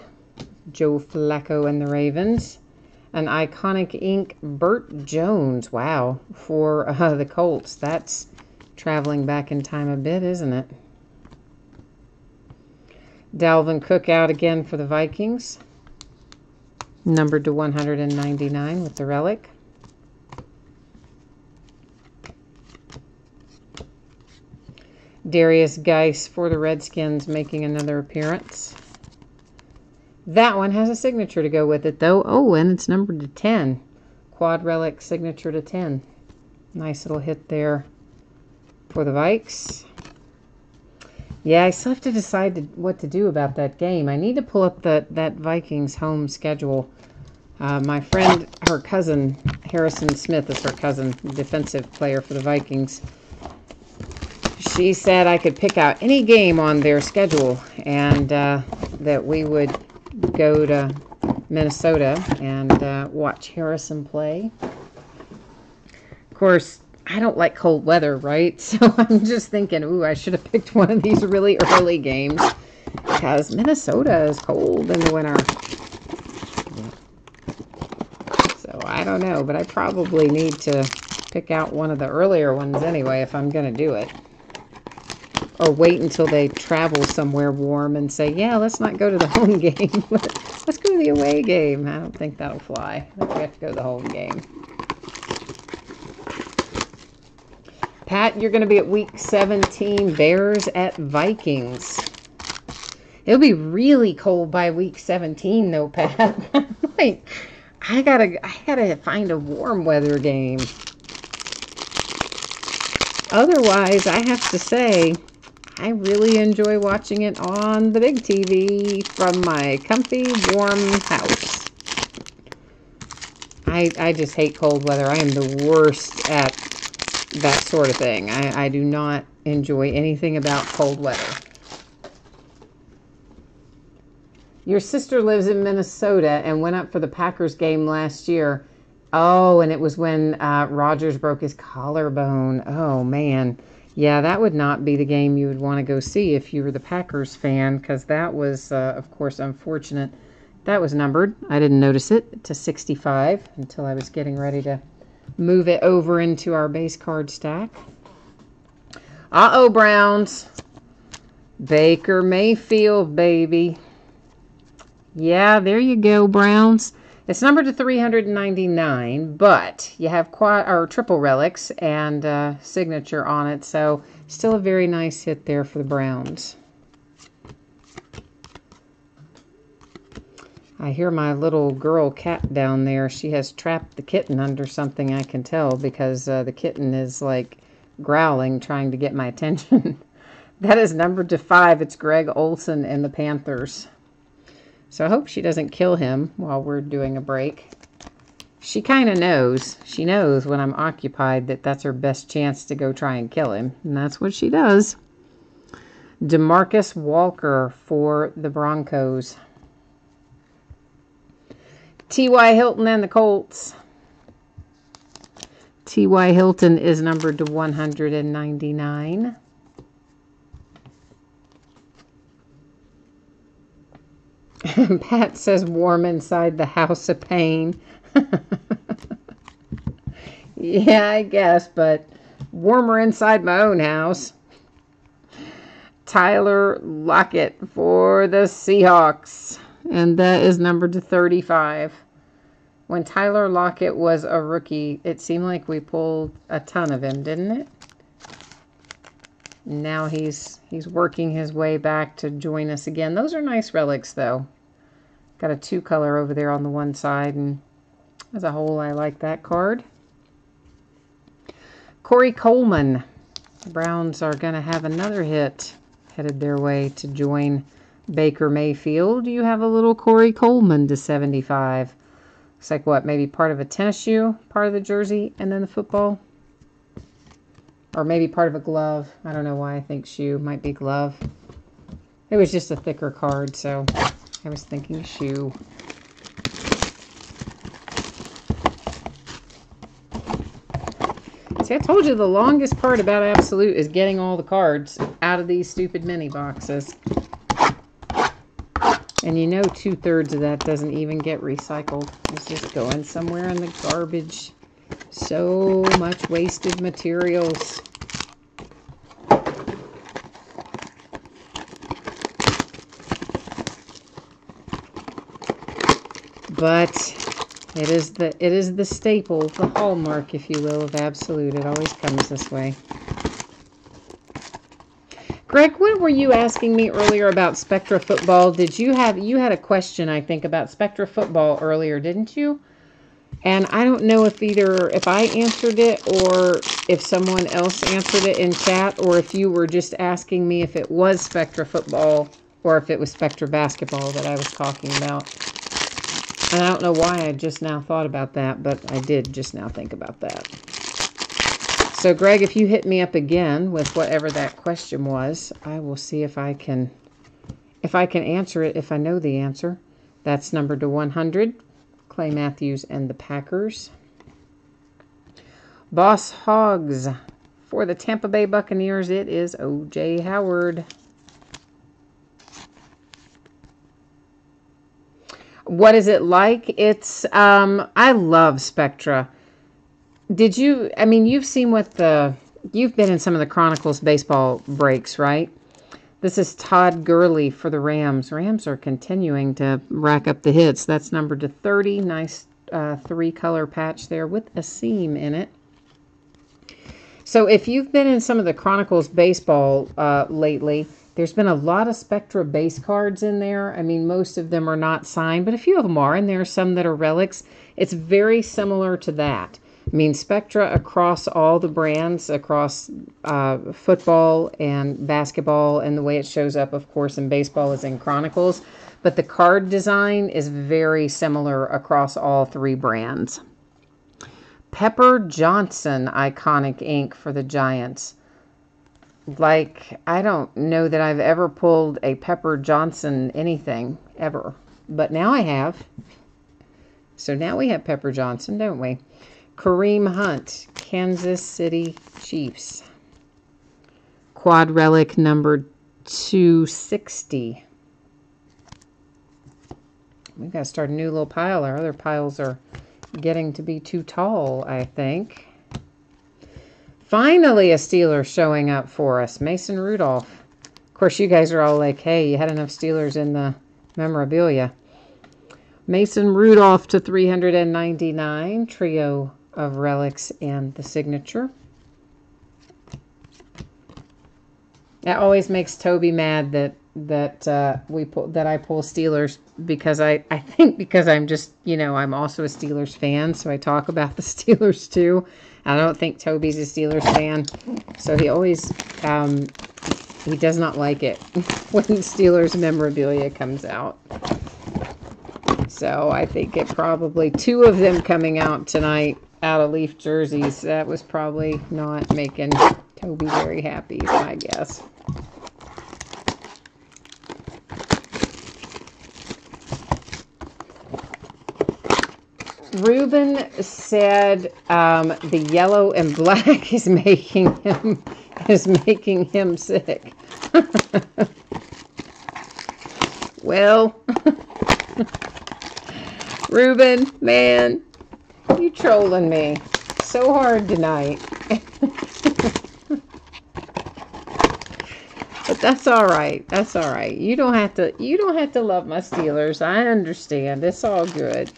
Joe Flacco and the Ravens. An iconic ink, Burt Jones. Wow. For the Colts. That's traveling back in time a bit, isn't it? Dalvin Cook out again for the Vikings. Numbered to 199 with the relic. Darius Geis for the Redskins making another appearance. That one has a signature to go with it, though. Oh, and it's numbered to 10. Quad relic signature to 10. Nice little hit there for the Vikes. Yeah, I still have to decide what to do about that game. I need to pull up that Vikings home schedule. My friend, her cousin, Harrison Smith is her cousin, defensive player for the Vikings. She said I could pick out any game on their schedule and that we would go to Minnesota and watch Harrison play. Of course, I don't like cold weather, right? So I'm just thinking, ooh, I should have picked one of these really early games because Minnesota is cold in the winter. So I don't know, but I probably need to pick out one of the earlier ones anyway if I'm going to do it. Or wait until they travel somewhere warm and say, yeah, let's not go to the home game. Let's go to the away game. I don't think that'll fly. I think we have to go to the home game. Pat, you're going to be at week 17, Bears at Vikings. It'll be really cold by week 17, though, Pat. Like, I gotta find a warm weather game. Otherwise, I have to say, I really enjoy watching it on the big TV from my comfy, warm house. I just hate cold weather. I am the worst at that sort of thing. I do not enjoy anything about cold weather. Your sister lives in Minnesota and went up for the Packers game last year. Oh, and it was when Rodgers broke his collarbone. Oh, man. Yeah, that would not be the game you would want to go see if you were the Packers fan, because that was, of course, unfortunate. That was numbered. I didn't notice it, to 65 until I was getting ready to move it over into our base card stack. Uh-oh, Browns. Baker Mayfield, baby. Yeah, there you go, Browns. It's numbered to 399, but you have quad or triple relics and signature on it, so still a very nice hit there for the Browns. I hear my little girl cat down there. She has trapped the kitten under something, I can tell, because the kitten is like growling, trying to get my attention. That is numbered to 5. It's Greg Olsen and the Panthers. So I hope she doesn't kill him while we're doing a break. She kind of knows. She knows when I'm occupied that that's her best chance to go try and kill him. And that's what she does. DeMarcus Walker for the Broncos. T.Y. Hilton and the Colts. T.Y. Hilton is numbered to 199. Pat says warm inside the house of pain. Yeah, I guess, but warmer inside my own house. Tyler Lockett for the Seahawks. And that is numbered to 35. When Tyler Lockett was a rookie, it seemed like we pulled a ton of him, didn't it? Now he's working his way back to join us again. Those are nice relics, though. Got a 2-color over there on the one side, and as a whole, I like that card. Corey Coleman. The Browns are going to have another hit headed their way to join Baker Mayfield. You have a little Corey Coleman to 75. Looks like what, maybe part of a tennis shoe, part of the jersey, and then the football? Or maybe part of a glove. I don't know why I think shoe. Might be glove. It was just a thicker card, so I was thinking shoe. See, I told you the longest part about Absolute is getting all the cards out of these stupid mini boxes. And you know 2/3 of that doesn't even get recycled. It's just going somewhere in the garbage. So much wasted materials. But it is the staple, the hallmark, if you will, of Absolute. It always comes this way. Greg, what were you asking me earlier about Spectra Football? You had a question, I think, about Spectra Football earlier, didn't you? And I don't know if I answered it or if someone else answered it in chat, or if you were just asking me if it was Spectra Football or if it was Spectra Basketball that I was talking about. And I don't know why I just now thought about that, but I did just now think about that. So, Greg, if you hit me up again with whatever that question was, I will see if I can answer it, if I know the answer. That's numbered to 100. Clay Matthews and the Packers. Boss Hogs. For the Tampa Bay Buccaneers, it is O.J. Howard. What is it like? It's, I love Spectra. You've seen you've been in some of the Chronicles baseball breaks, right? This is Todd Gurley for the Rams. Rams are continuing to rack up the hits. That's numbered to 30. Nice 3-color patch there with a seam in it. So if you've been in some of the Chronicles baseball lately, there's been a lot of Spectra base cards in there. I mean, most of them are not signed, but a few of them are, and there are some that are relics. It's very similar to that. I mean, Spectra across all the brands, across football and basketball, and the way it shows up, of course, in baseball is in Chronicles. But the card design is very similar across all 3 brands. Pepper Johnson, iconic ink for the Giants. Like, I don't know that I've ever pulled a Pepper Johnson anything, ever. But now I have. So now we have Pepper Johnson, don't we? Kareem Hunt, Kansas City Chiefs. Quad relic number 260. We've got to start a new little pile. Our other piles are getting to be too tall, I think. Finally, a Steeler showing up for us. Mason Rudolph. Of course, you guys are all like, hey, you had enough Steelers in the memorabilia. Mason Rudolph to 399. Trio of relics and the signature. That always makes Toby mad that I pull Steelers, because I think because I'm just, I'm also a Steelers fan, so I talk about the Steelers too. I don't think Toby's a Steelers fan, so he always he does not like it when Steelers memorabilia comes out. So I think it probably 2 of them coming out tonight out of Leaf jerseys, that was probably not making Toby very happy, is my guess. Ruben said the yellow and black is making him sick. Well, Ruben, man, you trolling me so hard tonight. But that's all right. That's all right. You don't have to love my Steelers. I understand. It's all good.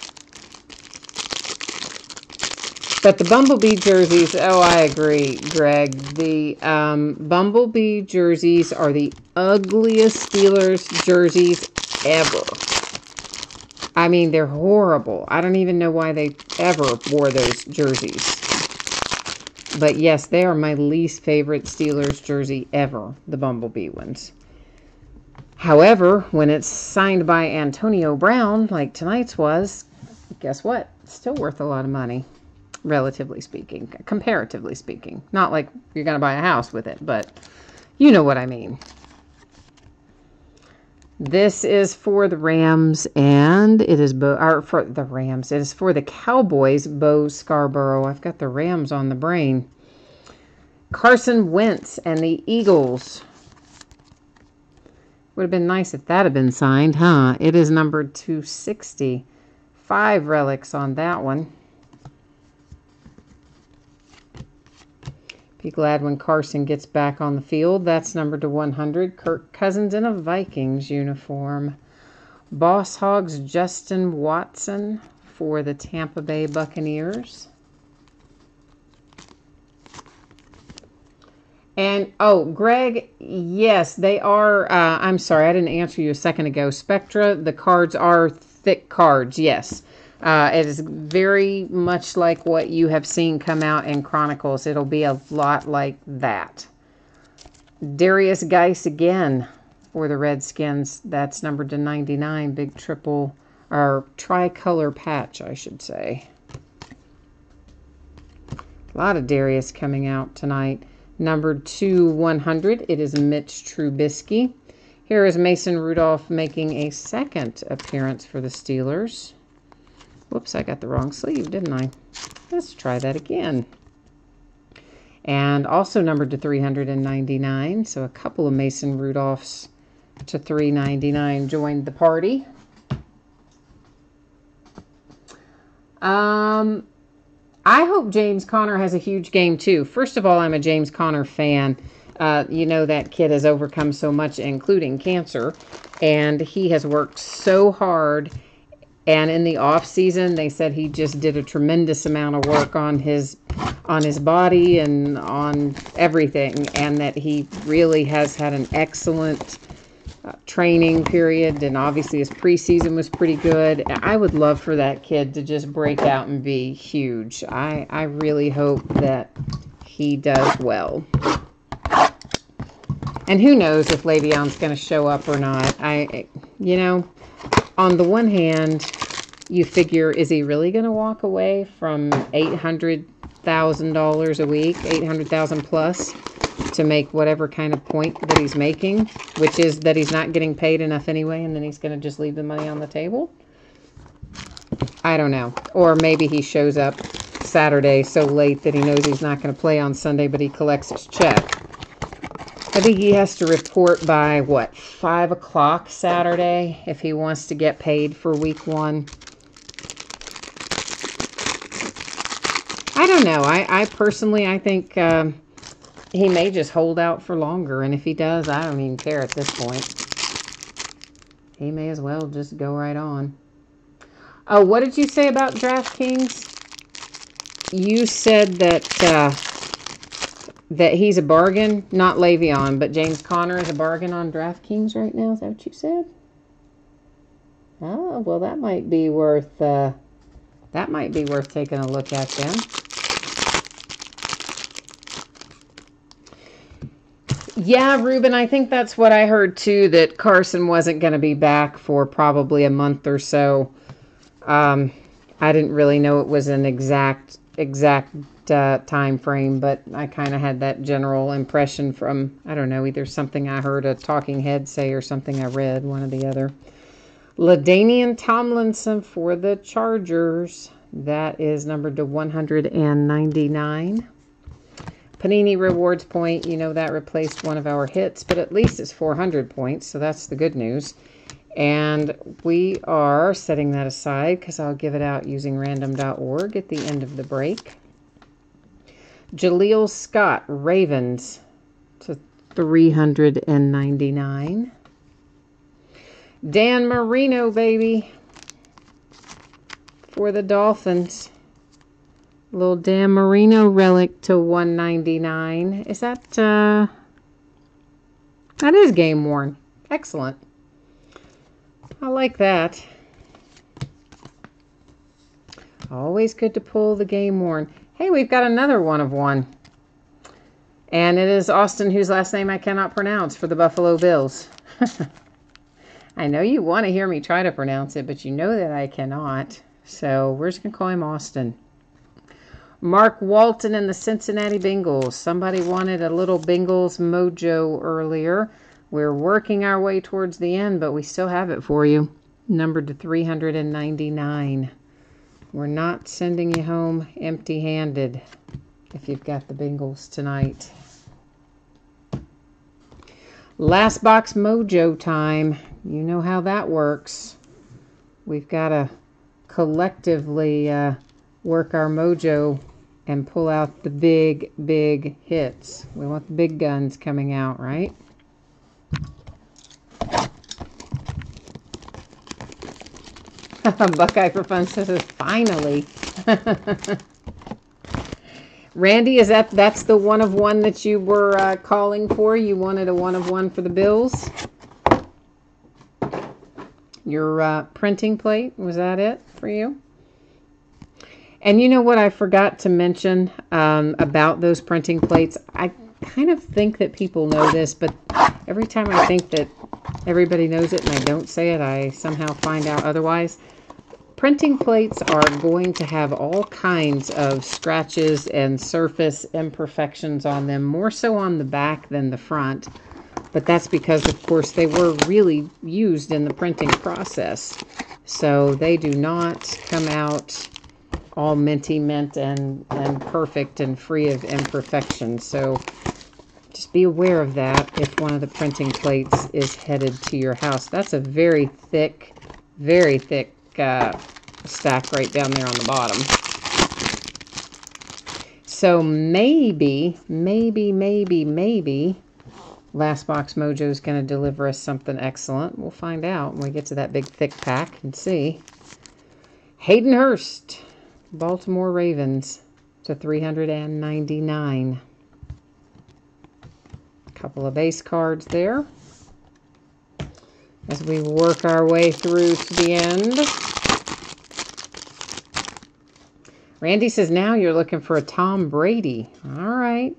But the Bumblebee jerseys, oh, I agree, Greg. The Bumblebee jerseys are the ugliest Steelers jerseys ever. I mean, they're horrible. I don't even know why they ever wore those jerseys. But yes, they are my least favorite Steelers jersey ever, the Bumblebee ones. However, when it's signed by Antonio Brown, like tonight's was, guess what? It's still worth a lot of money. Relatively speaking, comparatively speaking. Not like you're going to buy a house with it, but you know what I mean. This is for the Rams, and it is for the Rams. It is for the Cowboys, Bo Scarborough. I've got the Rams on the brain. Carson Wentz and the Eagles. Would have been nice if that had been signed, huh? It is numbered 260. 5 relics on that one. Be glad when Carson gets back on the field. That's numbered to 100. Kirk Cousins in a Vikings uniform. Boss Hogs Justin Watson for the Tampa Bay Buccaneers. And, oh, Greg, yes, they are, I'm sorry, I didn't answer you a second ago. Spectra, the cards are thick cards, yes. It is very much like what you have seen come out in Chronicles. It'll be a lot like that. Darius Geis again for the Redskins. That's numbered to 99. Big triple, or tricolor patch, I should say. A lot of Darius coming out tonight. Numbered to 100, it is Mitch Trubisky. Here is Mason Rudolph making a second appearance for the Steelers. Whoops, I got the wrong sleeve, didn't I? Let's try that again. And also numbered to 399, so a couple of Mason Rudolphs to 399 joined the party. I hope James Conner has a huge game too. First of all, I'm a James Conner fan. You know that kid has overcome so much, including cancer, and he has worked so hard. And in the off season, they said he just did a tremendous amount of work on his body and on everything, and that he really has had an excellent training period, and obviously his preseason was pretty good. I would love for that kid to just break out and be huge. I really hope that he does well. And who knows if Le'Veon's going to show up or not. You know, on the one hand, you figure, is he really going to walk away from $800,000 a week, $800,000 plus, to make whatever kind of point that he's making, which is that he's not getting paid enough anyway, and then he's going to just leave the money on the table? I don't know. Or maybe he shows up Saturday so late that he knows he's not going to play on Sunday, but he collects his check. I think he has to report by, what, 5 o'clock Saturday if he wants to get paid for week 1. I don't know. I personally, I think he may just hold out for longer. And if he does, I don't even care at this point. He may as well just go right on. Oh, what did you say about DraftKings? You said that that he's a bargain. Not Le'Veon, but James Conner is a bargain on DraftKings right now. Is that what you said? Oh, well, that might be worth taking a look at then. Yeah, Ruben, I think that's what I heard too, that Carson wasn't going to be back for probably a month or so. I didn't really know it was an exact time frame, but I kind of had that general impression from, I don't know, either something I heard a talking head say or something I read, one or the other. LaDainian Tomlinson for the Chargers. That is numbered to 199. Panini Rewards Point, you know that replaced one of our hits, but at least it's 400 points, so that's the good news. And we are setting that aside because I'll give it out using random.org at the end of the break. Jaleel Scott, Ravens, to 399. Dan Marino, baby, for the Dolphins. Little Dan Marino relic to 199. Is that, that is game worn. Excellent. I like that. Always good to pull the game worn. Hey, we've got another one of one. And it is Austin, whose last name I cannot pronounce, for the Buffalo Bills. I know you want to hear me try to pronounce it, but you know that I cannot. So we're just going to call him Austin. Mark Walton and the Cincinnati Bengals. Somebody wanted a little Bengals mojo earlier. We're working our way towards the end, but we still have it for you. Numbered to 399. We're not sending you home empty-handed if you've got the Bengals tonight. Last box mojo time. You know how that works. We've got to collectively work our mojo and pull out the big, big hits. We want the big guns coming out, right? Buckeye for Fun says, finally. Randy, that's the one of one that you were calling for? You wanted a one of one for the Bills? Your printing plate, was that it for you? And you know what I forgot to mention about those printing plates? I kind of think that people know this, but every time I think that everybody knows it and I don't say it, I somehow find out otherwise. Printing plates are going to have all kinds of scratches and surface imperfections on them, more so on the back than the front. But that's because, of course, they were really used in the printing process. So they do not come out all minty mint and perfect and free of imperfections. So just be aware of that if one of the printing plates is headed to your house. That's a very thick stack right down there on the bottom. So maybe Last Box Mojo is going to deliver us something excellent. We'll find out when we get to that big thick pack and see. Hayden Hurst, Baltimore Ravens to 399. A couple of base cards there as we work our way through to the end. Randy says, now you're looking for a Tom Brady. All right.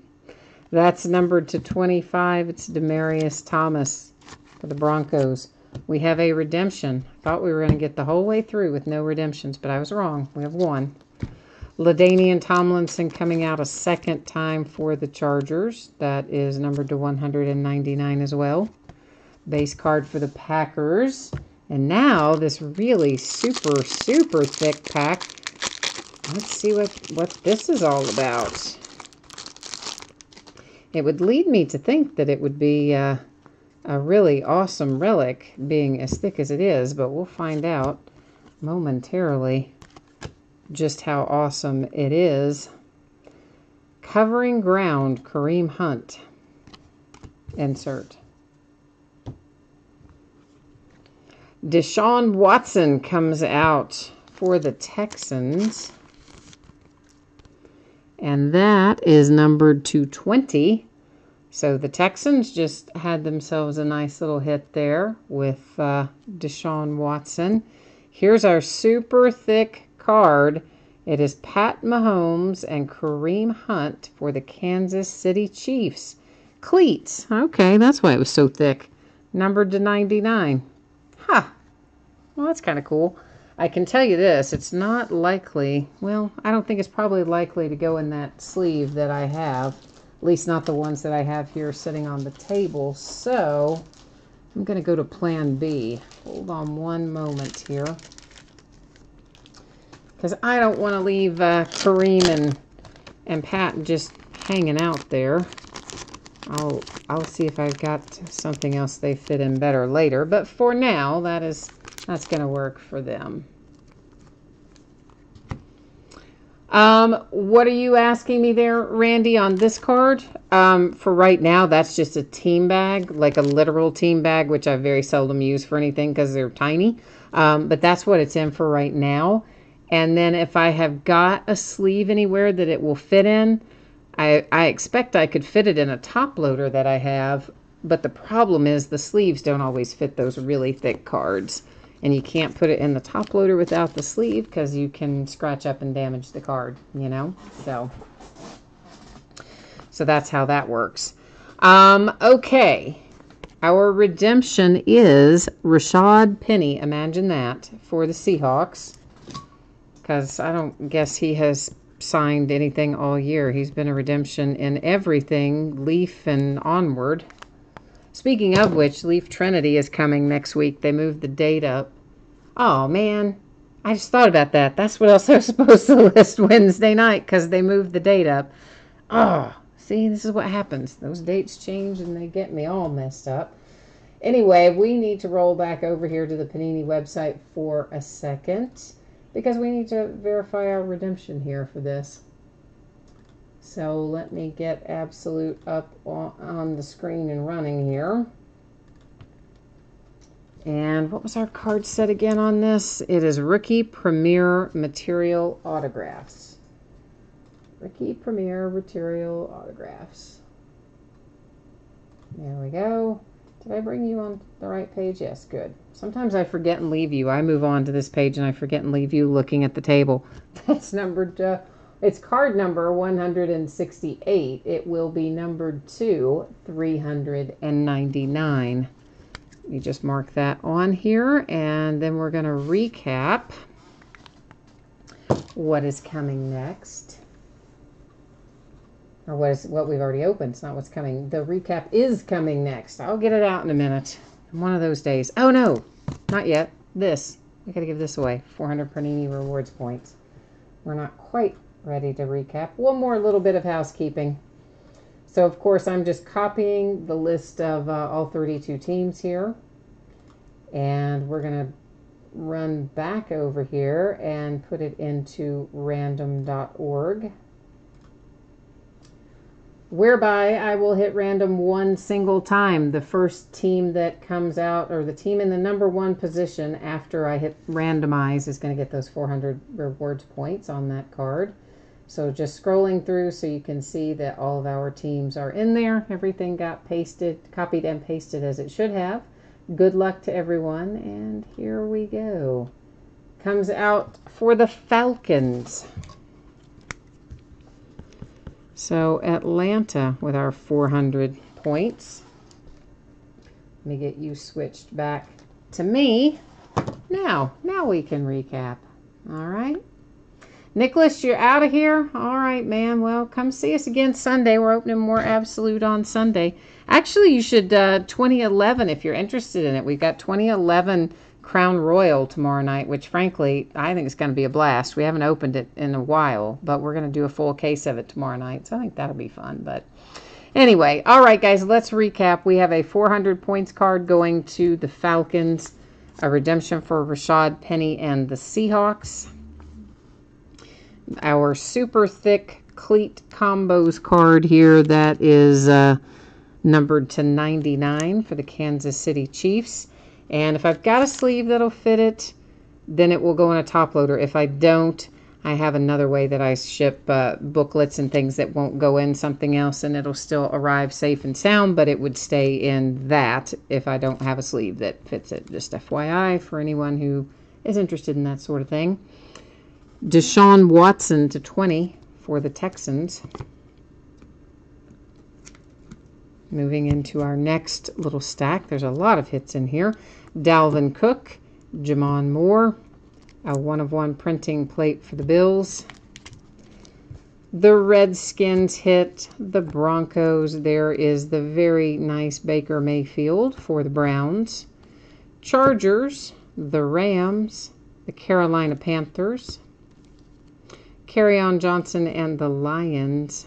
That's numbered to 25. It's Demaryius Thomas for the Broncos. We have a redemption. Thought we were going to get the whole way through with no redemptions, but I was wrong. We have one. LaDainian Tomlinson coming out a second time for the Chargers. That is numbered to 199 as well. Base card for the Packers. And now this really super thick pack. Let's see what this is all about. It would lead me to think that it would be a really awesome relic, being as thick as it is, but we'll find out momentarily just how awesome it is. Covering Ground, Kareem Hunt. Insert. Deshaun Watson comes out for the Texans. And that is numbered to 20. So the Texans just had themselves a nice little hit there with Deshaun Watson. Here's our super thick card. It is Pat Mahomes and Kareem Hunt for the Kansas City Chiefs. Cleats. Okay, that's why it was so thick. Numbered to 99. Huh. Well, that's kind of cool. I can tell you this, it's not likely, well, I don't think it's probably likely to go in that sleeve that I have, at least not the ones that I have here sitting on the table, so I'm going to go to plan B. Hold on one moment here, because I don't want to leave Kareem and Pat just hanging out there. I'll see if I've got something else they fit in better later, but for now, that's going to work for them. What are you asking me there, Randy, on this card? For right now, that's just a team bag, like a literal team bag, which I very seldom use for anything because they're tiny. But that's what it's in for right now. And then if I have got a sleeve anywhere that it will fit in, I expect I could fit it in a top loader that I have. But the problem is the sleeves don't always fit those really thick cards. And you can't put it in the top loader without the sleeve because you can scratch up and damage the card, you know? So that's how that works. Okay. Our redemption is Rashad Penny. Imagine that, for the Seahawks. Because I don't guess he has signed anything all year. He's been a redemption in everything, Leaf and onward. Speaking of which, Leaf Trinity is coming next week. They moved the date up. Oh, man. I just thought about that. That's what else I was supposed to list Wednesday night because they moved the date up. Oh, see, this is what happens. Those dates change and they get me all messed up. Anyway, we need to roll back over here to the Panini website for a second because we need to verify our redemption here for this. So let me get Absolute up on the screen and running here. And what was our card set again on this? It is Rookie Premier Material Autographs. Rookie Premier Material Autographs. There we go. Did I bring you on the right page? Yes, good. Sometimes I forget and leave you. I move on to this page and I forget and leave you looking at the table. That's numbered, it's card number 168. It will be numbered to 399. Let me just mark that on here, and then we're going to recap what is coming next. Or what we've already opened. It's not what's coming. The recap is coming next. I'll get it out in a minute. One of those days. Oh, no. Not yet. This. I got to give this away. 400 Panini Rewards points. We're not quite ready to recap. One more little bit of housekeeping. So, of course, I'm just copying the list of all 32 teams here. And we're going to run back over here and put it into random.org. Whereby I will hit random one single time. The first team that comes out, or the team in the number one position after I hit randomize, is going to get those 400 rewards points on that card. So just scrolling through so you can see that all of our teams are in there. Everything got pasted, copied and pasted as it should have. Good luck to everyone, and here we go. Comes out for the Falcons. So Atlanta with our 400 points. Let me get you switched back to me. Now we can recap. All right. Nicholas, you're out of here? All right, man. Well, come see us again Sunday. We're opening more Absolute on Sunday. Actually, you should 2011 if you're interested in it. We've got 2011 Crown Royal tomorrow night, which frankly, I think is going to be a blast. We haven't opened it in a while, but we're going to do a full case of it tomorrow night. So I think that'll be fun. But anyway, all right, guys, let's recap. We have a 400 points card going to the Falcons, a redemption for Rashad Penny and the Seahawks. Our super thick cleat combos card here that is numbered to 99 for the Kansas City Chiefs. And if I've got a sleeve that'll fit it, then it will go in a top loader. If I don't, I have another way that I ship booklets and things that won't go in something else, and it'll still arrive safe and sound, but it would stay in that if I don't have a sleeve that fits it. Just FYI for anyone who is interested in that sort of thing. Deshaun Watson to 20 for the Texans. Moving into our next little stack. There's a lot of hits in here. Dalvin Cook, Jamon Moore, a 1-of-1 printing plate for the Bills. The Redskins hit the Broncos. There is the very nice Baker Mayfield for the Browns. Chargers, the Rams, the Carolina Panthers. Kerryon Johnson and the Lions.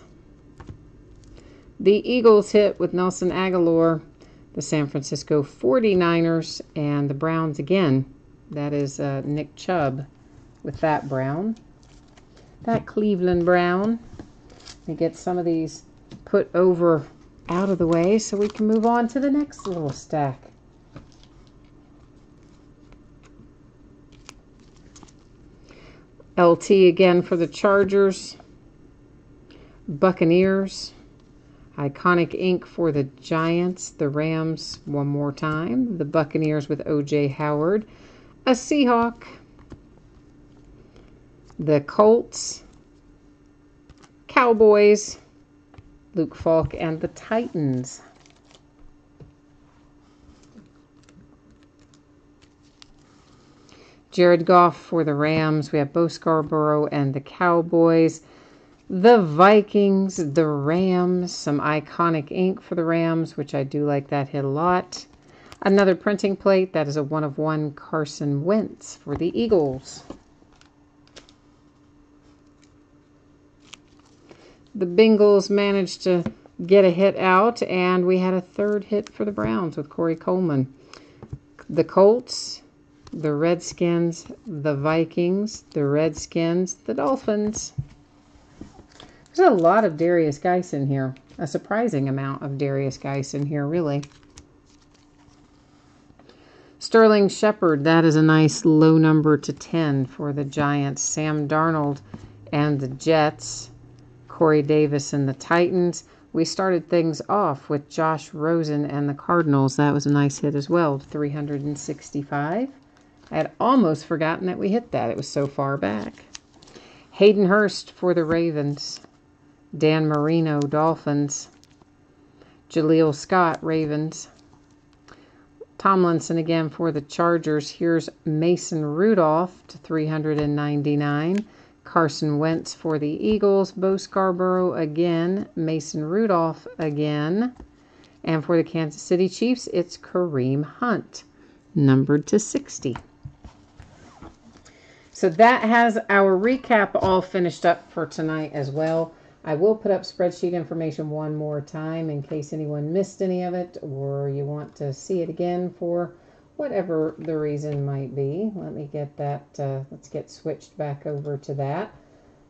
The Eagles hit with Nelson Aguilar, the San Francisco 49ers, and the Browns again. That is Nick Chubb with that Brown. That Cleveland Brown. Let me get some of these put over out of the way so we can move on to the next little stack. LT again for the Chargers. Buccaneers. Iconic ink for the Giants. The Rams one more time. The Buccaneers with O.J. Howard. A Seahawk. The Colts. Cowboys. Luke Falk and the Titans. Jared Goff for the Rams. We have Bo Scarborough and the Cowboys. The Vikings, the Rams. Some iconic ink for the Rams, which I do like that hit a lot. Another printing plate. That is a 1-of-1 Carson Wentz for the Eagles. The Bengals managed to get a hit out, and we had a third hit for the Browns with Corey Coleman. The Colts, the Redskins, the Vikings, the Redskins, the Dolphins. There's a lot of Darius Geis in here. A surprising amount of Darius Geis in here, really. Sterling Shepard, that is a nice low number to 10 for the Giants. Sam Darnold and the Jets. Corey Davis and the Titans. We started things off with Josh Rosen and the Cardinals. That was a nice hit as well, 365. I had almost forgotten that we hit that. It was so far back. Hayden Hurst for the Ravens. Dan Marino, Dolphins. Jaleel Scott, Ravens. Tomlinson again for the Chargers. Here's Mason Rudolph to 399. Carson Wentz for the Eagles. Bo Scarborough again. Mason Rudolph again. And for the Kansas City Chiefs, it's Kareem Hunt, numbered to 60. So that has our recap all finished up for tonight as well. I will put up spreadsheet information one more time in case anyone missed any of it or you want to see it again for whatever the reason might be. Let me get that, let's get switched back over to that.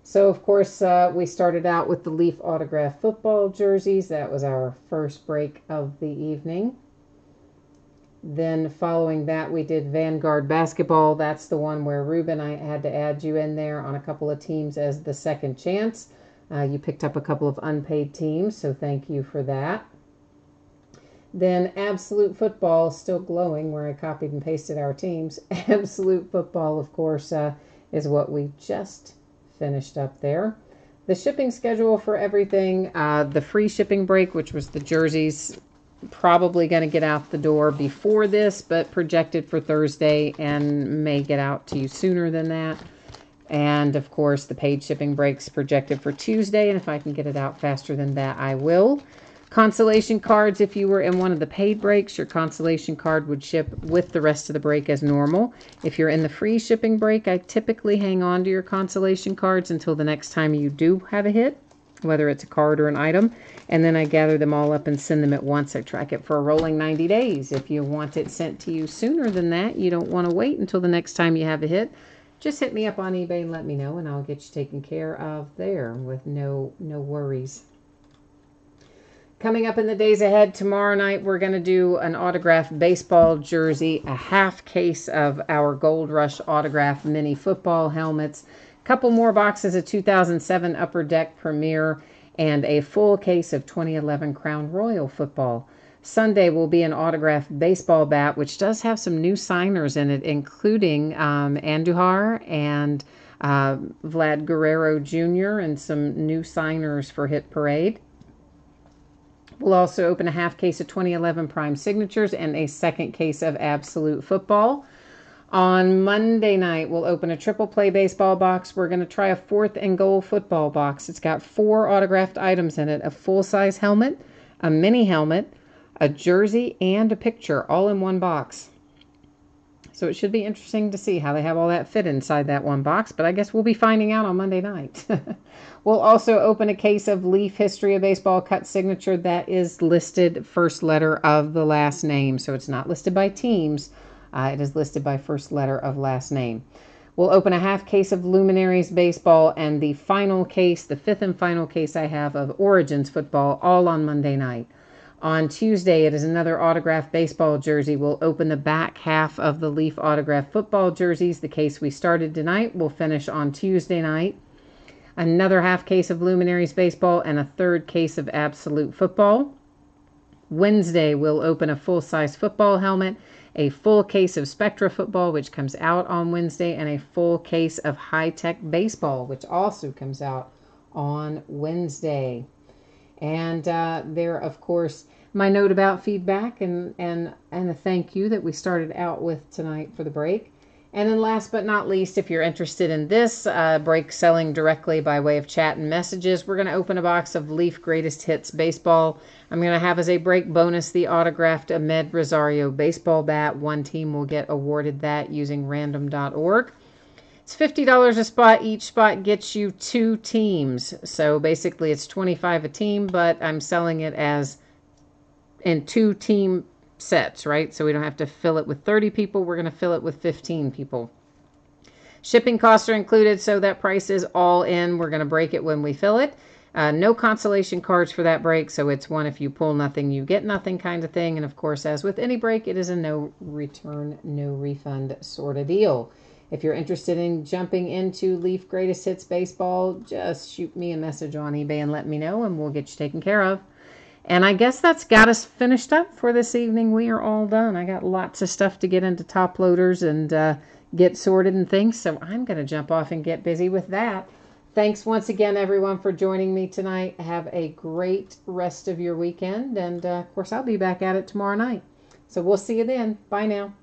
So, of course, we started out with the Leaf autograph football jerseys. That was our first break of the evening. Then following that, we did Vanguard basketball. That's the one where Ruben, I had to add you in there on a couple of teams as the second chance. You picked up a couple of unpaid teams, so thank you for that. Then Absolute Football, still glowing where I copied and pasted our teams. Absolute Football, of course, is what we just finished up there. The shipping schedule for everything, the free shipping break, which was the jerseys, probably going to get out the door before this, but projected for Thursday and may get out to you sooner than that. And, of course, the paid shipping breaks projected for Tuesday, and if I can get it out faster than that, I will. Consolation cards, if you were in one of the paid breaks, your consolation card would ship with the rest of the break as normal. If you're in the free shipping break, I typically hang on to your consolation cards until the next time you do have a hit, whether it's a card or an item, and then I gather them all up and send them at once. I track it for a rolling 90 days. If you want it sent to you sooner than that, you don't want to wait until the next time you have a hit, just hit me up on eBay and let me know, and I'll get you taken care of there with no worries. Coming up in the days ahead, tomorrow night, we're going to do an autographed baseball jersey, a half case of our Gold Rush autograph mini football helmets, a couple more boxes of 2007 Upper Deck Premier, and a full case of 2011 Crown Royal football. Sunday will be an autographed baseball bat, which does have some new signers in it, including Andujar and Vlad Guerrero Jr. and some new signers for Hit Parade. We'll also open a half case of 2011 Prime Signatures and a second case of Absolute Football. On Monday night, we'll open a triple play baseball box. We're going to try a 4th and goal football box. It's got 4 autographed items in it, a full-size helmet, a mini helmet, a jersey, and a picture, all in one box. So it should be interesting to see how they have all that fit inside that one box, but I guess we'll be finding out on Monday night. We'll also open a case of Leaf History of Baseball cut signature that is listed first letter of the last name. So it's not listed by teams. It is listed by first letter of last name. We'll open a half case of Luminaries Baseball and the final case, the 5th and final case I have of Origins Football, all on Monday night. On Tuesday, it is another autographed baseball jersey. We'll open the back half of the Leaf autographed football jerseys. The case we started tonight will finish on Tuesday night. Another half case of Luminaries Baseball and a 3rd case of Absolute Football. Wednesday, we'll open a full-size football helmet, a full case of Spectra Football, which comes out on Wednesday, and a full case of High Tech Baseball, which also comes out on Wednesday. And there, of course, my note about feedback and a thank you that we started out with tonight for the break. And then last but not least, if you're interested in this break selling directly by way of chat and messages, we're going to open a box of Leaf Greatest Hits Baseball. I'm going to have as a break bonus the autographed Ahmed Rosario baseball bat. One team will get awarded that using random.org. It's $50 a spot. Each spot gets you 2 teams. So basically it's $25 a team, but I'm selling it as in 2 team sets, right? So we don't have to fill it with 30 people. We're going to fill it with 15 people. Shipping costs are included, so that price is all in. We're going to break it when we fill it. No consolation cards for that break, so it's one if you pull nothing, you get nothing kind of thing. And of course, as with any break, it is a no return, no refund sort of deal. If you're interested in jumping into Leaf Greatest Hits Baseball, just shoot me a message on eBay and let me know, and we'll get you taken care of. And I guess that's got us finished up for this evening. We are all done. I got lots of stuff to get into top loaders and get sorted and things, so I'm going to jump off and get busy with that. Thanks once again, everyone, for joining me tonight. Have a great rest of your weekend. And, of course, I'll be back at it tomorrow night. So we'll see you then. Bye now.